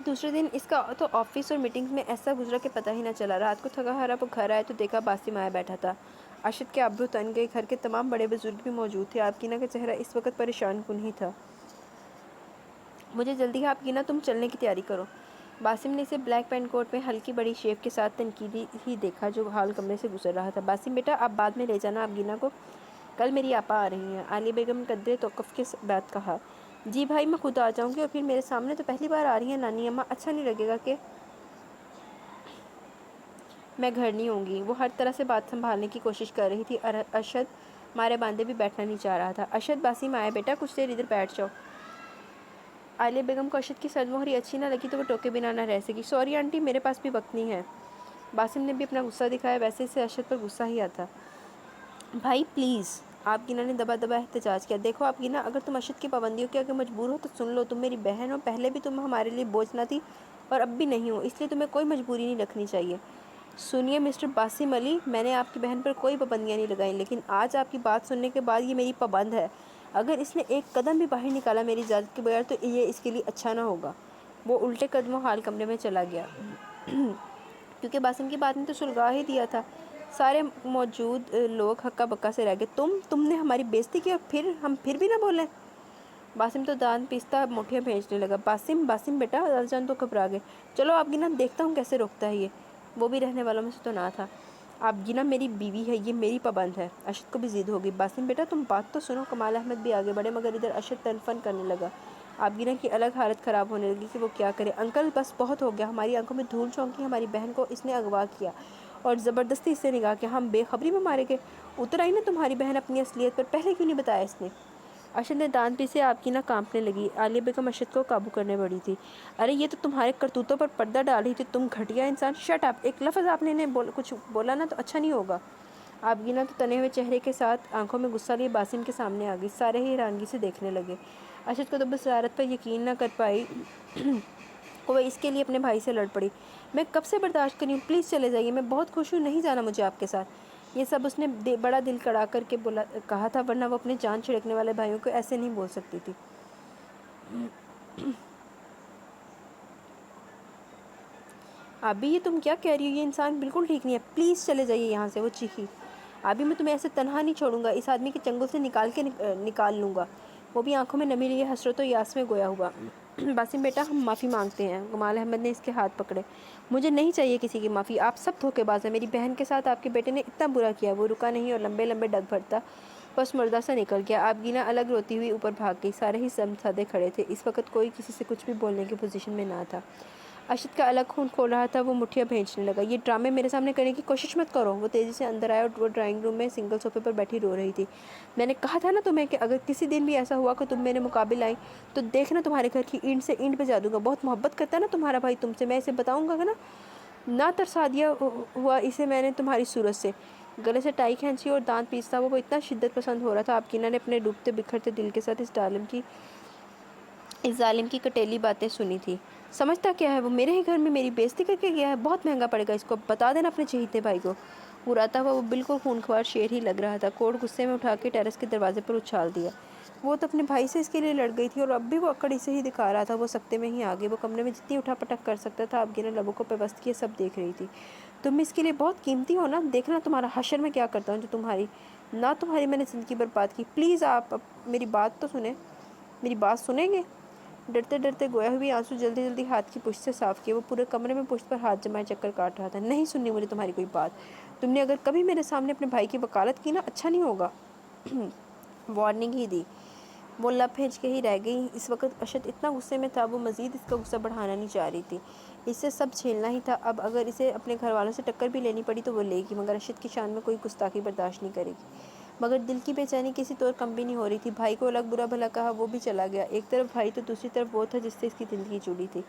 دوسرے دن اس کا تو آفس اور میٹنگز میں ایسا گزرا کہ پتہ ہی نہ چلا۔ رات کو تھکا ہارا وہ گھر آئے تو دیکھا باسم آیا بیٹھا تھا۔ ارشد کے ابرو تن گئے۔ گھر کے تمام بڑے بزرگ بھی موجود تھے۔ آبگینہ کا چہرہ اس وقت پریشان کن ہی تھا۔ مجھے جلدی ہے آبگینہ، تم چلنے کی تیاری کرو۔ باسم نے اسے بلیک پینٹ کوٹ میں ہلکی بڑی شیو کے ساتھ تنقیدی ہی دیکھا جو ہال کمرے سے گزر رہا تھا۔ باسم بیٹا، آپ بعد میں لے جانا آبگینہ کو، کل میری آپا آ رہی ہیں۔ عالیہ بیگم نے قدرے توقف کے بعد کہا۔ جی بھائی، میں خود آ جاؤں گی، اور پھر میرے سامنے تو پہلی بار آ رہی ہیں نانی اماں، اچھا نہیں لگے گا کہ میں گھر نہیں ہوں گی۔ وہ ہر طرح سے بات سنبھالنے کی کوشش کر رہی تھی۔ ارشد مارے باندھے بھی بیٹھنا نہیں چاہ رہا تھا۔ ارشد، باسم آیا بیٹا، کچھ دیر ادھر بیٹھ جاؤ۔ عالیہ بیگم کو ارشد کی سرد مہری اچھی نہ لگی تو وہ ٹوکے بنا نہ رہ سکی۔ سوری آنٹی، میرے پاس بھی وقت نہیں ہے۔ باسم نے بھی اپنا غصہ دکھایا، ویسے اسے ارشد پر غصہ ہی آتا۔ بھائی پلیز، آبگینہ نے دبا دبا احتجاج کیا۔ دیکھو آبگینہ، اگر تم ارشد کی پابندیوں کے آگے مجبور ہو تو سن لو، تم میری بہن ہو، پہلے بھی تم ہمارے لیے بوجھ نہ تھی اور اب بھی نہیں ہو، اس لیے تمہیں کوئی مجبوری نہیں رکھنی چاہیے۔ سنیے مسٹر باسم علی، میں نے آپ کی بہن پر کوئی پابندیاں نہیں لگائیں، لیکن آج آپ کی بات سننے کے بعد یہ میری پابند ہے۔ اگر اس نے ایک قدم بھی باہر نکالا میری اجازت کے بغیر تو یہ اس کے لیے اچھا نہ ہوگا۔ وہ الٹے قدموں حال کمرے میں چلا گیا۔ کیونکہ باسم کی بات نے تو سلگا ہی دیا تھا، سارے موجود لوگ ہکا بکا سے رہ گئے۔ تم نے ہماری بےزتی کی اور ہم پھر بھی نہ بولیں؟ باسم تو دانت پیستا مٹھیاں بھیجنے لگا۔ باسم بیٹا، دادا جان تو گھبرا گئے۔ چلو آبگینہ، دیکھتا ہوں کیسے روکتا ہے یہ، وہ بھی رہنے والوں میں سے تو نہ تھا۔ آبگینہ میری بیوی ہے، یہ میری پابند ہے۔ ارشد کو بھی ضد ہو گئی۔ باسم بیٹا، تم بات تو سنو۔ کمال احمد بھی آگے بڑھے، مگر ادھر ارشد تن فن کرنے لگا۔ آبگینہ کی الگ حالت خراب ہونے لگی کہ وہ کیا کرے۔ انکل بس بہت ہو گیا، ہماری آنکھوں میں دھول جھونکی، ہماری بہن کو اس نے اغوا کیا اور زبردستی اس سے نکاح کیا، ہم بے خبری میں مارے گئے۔ اتر آئی نا تمہاری بہن اپنی اصلیت پر، پہلے کیوں نہیں بتایا اس نے؟ ارشد نے دانت پیسے۔ آبگینہ کانپنے لگی۔ عالیہ بیگم ارشد کو قابو کرنے پڑی تھی۔ ارے یہ تو تمہارے کرتوتوں پر پردہ ڈال رہی تھی، تم گھٹیا انسان۔ شٹ اپ، ایک لفظ آپ نے کچھ بولا نا تو اچھا نہیں ہوگا۔ آبگینہ تو تنے ہوئے چہرے کے ساتھ آنکھوں میں غصہ لیے باسم کے سامنے آ گئی۔ سارے ہی حیرانگی سے دیکھنے لگے۔ ارشد کو تو بصارت پر یقین نہ کر پائی وہ اس کے لیے اپنے بھائی سے لڑ پڑی۔ میں کب سے برداشت کری ہوں، پلیز چلے جائیے، میں بہت خوش ہوں، نہیں جانا مجھے آپ کے ساتھ۔ یہ سب اس نے بڑا دل کڑا کر کے کہا تھا، ورنہ وہ اپنے جان چھڑکنے والے بھائیوں کو ایسے نہیں بول سکتی تھی۔ ابھی یہ تم کیا کہہ رہی ہو؟ یہ انسان بالکل ٹھیک نہیں ہے، پلیز چلے جائیے یہاں سے، وہ چیخی۔ ابھی میں تمہیں ایسے تنہا نہیں چھوڑوں گا، اس آدمی کے چنگل سے نکال لوں گا۔ وہ بھی آنکھوں میں نمی لیے حسرت و یاس میں گویا ہوا۔ باسم بیٹا، ہم معافی مانگتے ہیں۔ کمال احمد نے اس کے ہاتھ پکڑے۔ مجھے نہیں چاہیے کسی کی معافی، آپ سب دھوکے باز ہیں۔ میری بہن کے ساتھ آپ کے بیٹے نے اتنا برا کیا۔ وہ رکا نہیں اور لمبے لمبے ڈگ بھرتا بس مردہ سا نکل گیا۔ آبگینہ الگ روتی ہوئی اوپر بھاگ گئی۔ سارے ہی سمسادے کھڑے تھے، اس وقت کوئی کسی سے کچھ بھی بولنے کی پوزیشن میں نہ تھا۔ ارشد کا الگ خون کھول رہا تھا، وہ مٹھیاں بھیجنے لگا۔ یہ ڈرامے میرے سامنے کرنے کی کوشش مت کرو۔ وہ تیزی سے اندر آیا اور وہ ڈرائنگ روم میں سنگل صوفے پر بیٹھی رو رہی تھی۔ میں نے کہا تھا نا تمہیں کہ اگر کسی دن بھی ایسا ہوا کہ تم میرے مقابل آئی تو دیکھنا تمہارے گھر کی اینٹ سے اینٹ بجا دوں گا۔ بہت محبت کرتا ہے نا تمہارا بھائی تم سے، میں اسے بتاؤں گا نا، نہ ترسا دیا ہوا اسے میں نے تمہاری صورت سے۔ گلے سے ٹائی کھینچی اور دانت پیستا وہ اتنا شدت پسند ہو رہا تھا۔ آبگینہ نے اپنے ڈوبتے بکھرتے دل کے ساتھ اس ظالم کی کٹیلی باتیں سنی تھی۔ سمجھتا کیا ہے وہ، میرے ہی گھر میں میری بےزتی کر کے گیا ہے، بہت مہنگا پڑے گا اس کو، بتا دینا اپنے چہیتے بھائی کو۔ مراتا ہوا وہ بالکل خونخوار شیر ہی لگ رہا تھا۔ کوٹ غصے میں اٹھا کے ٹیرس کے دروازے پر اچھال دیا۔ وہ تو اپنے بھائی سے اس کے لیے لڑ گئی تھی اور اب بھی وہ اکڑ اسے ہی دکھا رہا تھا۔ وہ سکتے میں ہی آگے، وہ کمرے میں جتنی اٹھا پٹک کر سکتا تھا۔ آبگینہ لبوں کو پیوست کیے سب دیکھ رہی تھی۔ تم اس کے لیے بہت قیمتی ہو نا، دیکھنا تمہارا حشر میں کیا کرتا ہوں جو تمہاری میں نے زندگی برباد کی۔ پلیز آپ میری بات تو سنیں، میری بات سنیں گے؟ ڈرتے ڈرتے گویا ہوئی آنسو جلدی جلدی ہاتھ کی پشت سے صاف کیے۔ وہ پورے کمرے میں پشت پر ہاتھ جمائے چکر کاٹ رہا تھا۔ نہیں سننی مجھے تمہاری کوئی بات۔ تم نے اگر کبھی میرے سامنے اپنے بھائی کی وکالت کی نا، اچھا نہیں ہوگا۔ وارننگ ہی دی۔ وہ لب پھینچ کے ہی رہ گئی۔ اس وقت ارشد اتنا غصے میں تھا، وہ مزید اس کا غصہ بڑھانا نہیں چاہ رہی تھی۔ اسے سب جھیلنا ہی تھا، اب اگر اسے اپنے گھر والوں سے ٹکر بھی لینی پڑی تو وہ لے گی، مگر ارشد کی شان میں کوئی گستاخی برداشت نہیں کرے گی۔ مگر دل کی بے چینی کسی طور کم بھی نہیں ہو رہی تھی۔ بھائی کو الگ برا بھلا کہا، وہ بھی چلا گیا۔ ایک طرف بھائی تو دوسری طرف وہ تھا جس سے اس کی زندگی جڑی تھی،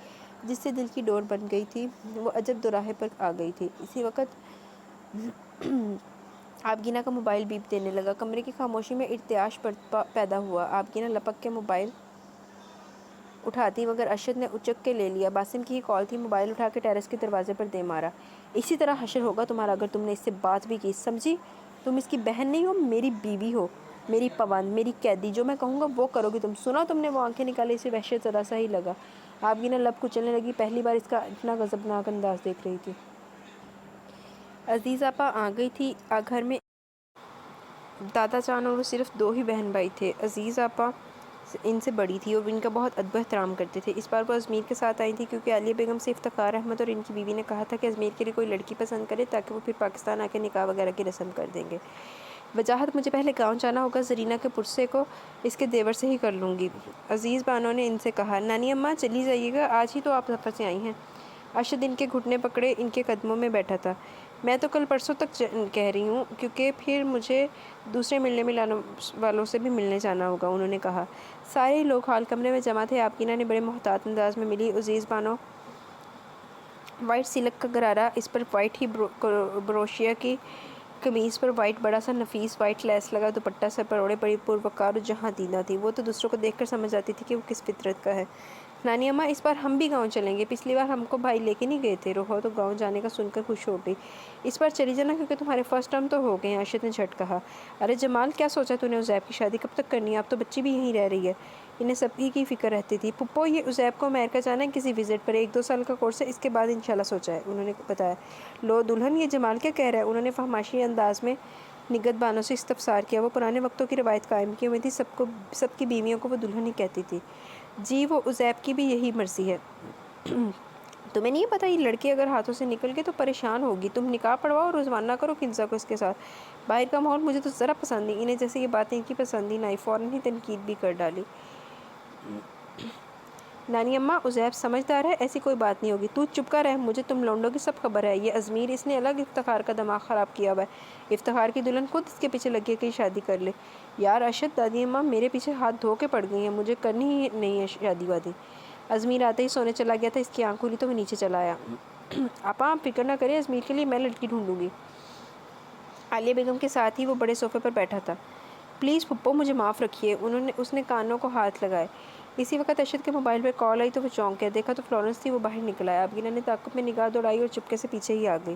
جس سے دل کی ڈور بن گئی تھی۔ وہ عجب دوراہے پر آ گئی تھی۔ اسی وقت آبگینہ کا موبائل بیپ دینے لگا۔ کمرے کی خاموشی میں ارتعاش پیدا ہوا۔ آبگینہ لپک کے موبائل اٹھاتی مگر ارشد نے اچک کے لے لیا۔ باسم کی ہی کال تھی۔ موبائل اٹھا کے ٹیرس کے دروازے پر دے مارا۔ اسی طرح حشر ہوگا تمہارا اگر تم نے اس سے بات بھی کی، سمجھی؟ تم اس کی بہن نہیں ہو، میری بیوی ہو، میری پابند، میری قیدی۔ جو میں کہوں گا وہ کرو گی تم۔ سنا تم نے؟ وہ آنکھیں نکالے اسے وحشت زدہ سا ہی لگا۔ آبگینہ لب کچلنے لگی، پہلی بار اس کا اتنا غضبناک انداز دیکھ رہی تھی۔ عزیز آپا آ گئی تھی۔ گھر میں دادا جان اور وہ صرف دو ہی بہن بھائی تھے۔ عزیز آپا ان سے بڑی تھی اور ان کا بہت ادب و احترام کرتے تھے۔ اس بار وہ ازمیر کے ساتھ آئی تھی کیونکہ عالیہ بیگم سے افتخار احمد اور ان کی بیوی نے کہا تھا کہ ازمیر کے لیے کوئی لڑکی پسند کرے تاکہ وہ پھر پاکستان آ کے نکاح وغیرہ کی رسم کر دیں گے۔ وجاہت مجھے پہلے گاؤں جانا ہوگا، زرینہ کے پرسے کو اس کے دیور سے ہی کر لوں گی۔ عزیز بانو نے ان سے کہا۔ نانی اماں چلی جائیے گا، آج ہی تو آپ سفر سے آئی ہیں۔ ارشد ان کے گھٹنے پکڑے ان کے قدموں میں بیٹھا تھا۔ میں تو کل پرسوں تک کہہ رہی ہوں کیونکہ پھر مجھے دوسرے ملنے ملانے والوں سے بھی ملنے جانا ہوگا، انہوں نے کہا۔ سارے لوگ ہال کمرے میں جمع تھے۔ آبگینہ نے بڑے محتاط انداز میں ملی۔ عزیز بانو وائٹ سلک کا غرارہ، اس پر وائٹ ہی بروشیا کی قمیض پر وائٹ بڑا سا نفیس وائٹ لیس لگا دوپٹہ سر پر اوڑے، بڑی پروقار اور جہاں دیدہ تھی۔ وہ تو دوسروں کو دیکھ کر سمجھ جاتی تھی کہ وہ کس فطرت کا ہے۔ نانی اماں اس بار ہم بھی گاؤں چلیں گے، پچھلی بار ہم کو بھائی لے کے نہیں گئے تھے۔ روحا تو گاؤں جانے کا سن کر خوش ہو گئی۔ اس بار چلی جانا کیونکہ تمہارے فرسٹ ٹرم تو ہو گئے ہیں، ارشد نے جھٹ کہا۔ ارے جمال کیا سوچا تو نے؟ عزیب کی شادی کب تک کرنی ہے؟ اب تو بچی بھی یہیں رہ رہی ہے۔ انہیں سب کی فکر رہتی تھی۔ پھپھو یہ عزیب کو امریکہ جانا ہے کسی وزٹ پر، 1-2 سال کا کورس ہے، اس کے بعد انشاءاللہ سوچا ہے، انہوں نے بتایا۔ لو دلہن یہ جمال کیا کہہ رہا ہے؟ انہوں نے فحاشی انداز میں نگہت بانوں سے استفسار کیا۔ وہ پرانے وقتوں کی روایت قائم کی ہوئی تھی، سب کی بیویوں کو وہ دلہن ہی کہتی تھی۔ جی وہ عزیب کی بھی یہی مرضی ہے۔ تمہیں نہیں پتہ یہ لڑکی اگر ہاتھوں سے نکل گئی تو پریشان ہوگی۔ تم نکاح پڑھواؤ اور رضوان نہ کرو کنزا کو اس کے ساتھ۔ باہر کا ماحول مجھے تو ذرا پسند نہیں۔ انہیں جیسے یہ باتیں ان کی پسند ہی نہ آئی، فوراً ہی تنقید بھی کر ڈالی۔ نانی اماں عزیب سمجھدار ہے، ایسی کوئی بات نہیں ہوگی۔ تو چپ کا رہ، مجھے تم لونڈوں کی سب خبر ہے۔ یہ ازمیر اس نے الگ افتخار کا دماغ خراب کیا ہوا ہے۔ افتخار کی دلہن خود اس کے پیچھے لگی کہ شادی کر لے۔ یار ارشد، دادی اماں میرے پیچھے ہاتھ دھو کے پڑ گئی ہیں، مجھے کرنی ہی نہیں ہے شادی وادی۔ ازمیر آتے ہی سونے چلا گیا تھا، اس کی آنکھ کھلی تو وہ نیچے چلا آیا۔ آپا آپ فکر نہ کریں، ازمیر کے لیے میں لڑکی ڈھونڈوں گی۔ عالیہ بیگم کے ساتھ ہی وہ بڑے صوفے پر بیٹھا تھا۔ پلیز پھپھو مجھے معاف رکھیے، اس نے کانوں کو ہاتھ لگائے۔ اسی وقت ارشد کے موبائل پر کال آئی تو وہ چونک گیا، دیکھا تو فلورنس تھی۔ وہ باہر نکل آیا۔ آبگینہ نے تعقب میں نگاہ دوڑائی اور چپکے سے پیچھے ہی آ گئی۔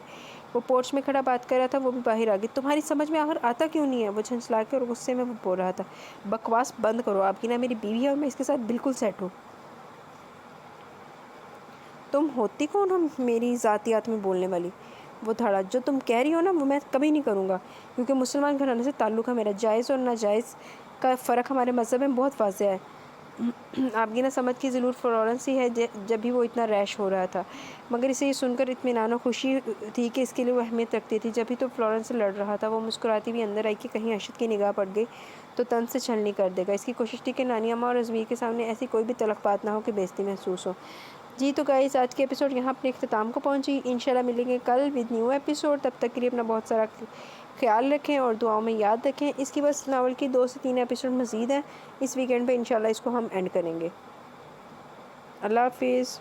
وہ پورچ میں کھڑا بات کر رہا تھا، وہ بھی باہر آ گئی۔ تمہاری سمجھ میں آخر آتا کیوں نہیں ہے؟ وہ جھنجھلا کے اور غصے میں وہ بول رہا تھا۔ بکواس بند کرو، آبگینہ میری بیوی ہے اور میں اس کے ساتھ بالکل سیٹ ہوں۔ تم ہوتی کون ہو میری ذاتیات میں بولنے والی؟ وہ دھڑا۔ جو تم کہہ رہی ہو نا وہ میں کبھی نہیں کروں گا، کیونکہ مسلمان گھرانے سے تعلق ہے میرا۔ جائز اور ناجائز کا فرق ہمارے مذہب میں بہت واضح ہے۔ آبگینہ سمجھ کی ضرور فلورنس ہی ہے جب بھی وہ اتنا ریش ہو رہا تھا، مگر اسے یہ سن کر اطمینان و خوشی تھی کہ اس کے لیے وہ اہمیت رکھتی تھی۔ جب ہی تو فلورنس سے لڑ رہا تھا، وہ مسکراتی ہوئی اندر آئی کہ کہیں ارشد کی نگاہ پڑ گئی تو تن سے چھلنی کر دے گا۔ اس کی کوشش تھی کہ نانی اماں اور ازمیر کے سامنے ایسی کوئی بھی تلخ بات نہ ہو کہ بےعزتی محسوس ہو۔ جی تو گائز، آج کے ایپیسوڈ یہاں اپنے اختتام کو پہنچی۔ انشاءاللہ ملیں گے کل ود نیو ایپیسوڈ۔ تب تک کے لیے اپنا بہت سارا خیال رکھیں اور دعاؤں میں یاد رکھیں۔ اس کی بس ناول کی 2 سے 3 ایپیسوڈ مزید ہیں، اس ویکینڈ پہ انشاءاللہ اس کو ہم اینڈ کریں گے۔ اللہ حافظ۔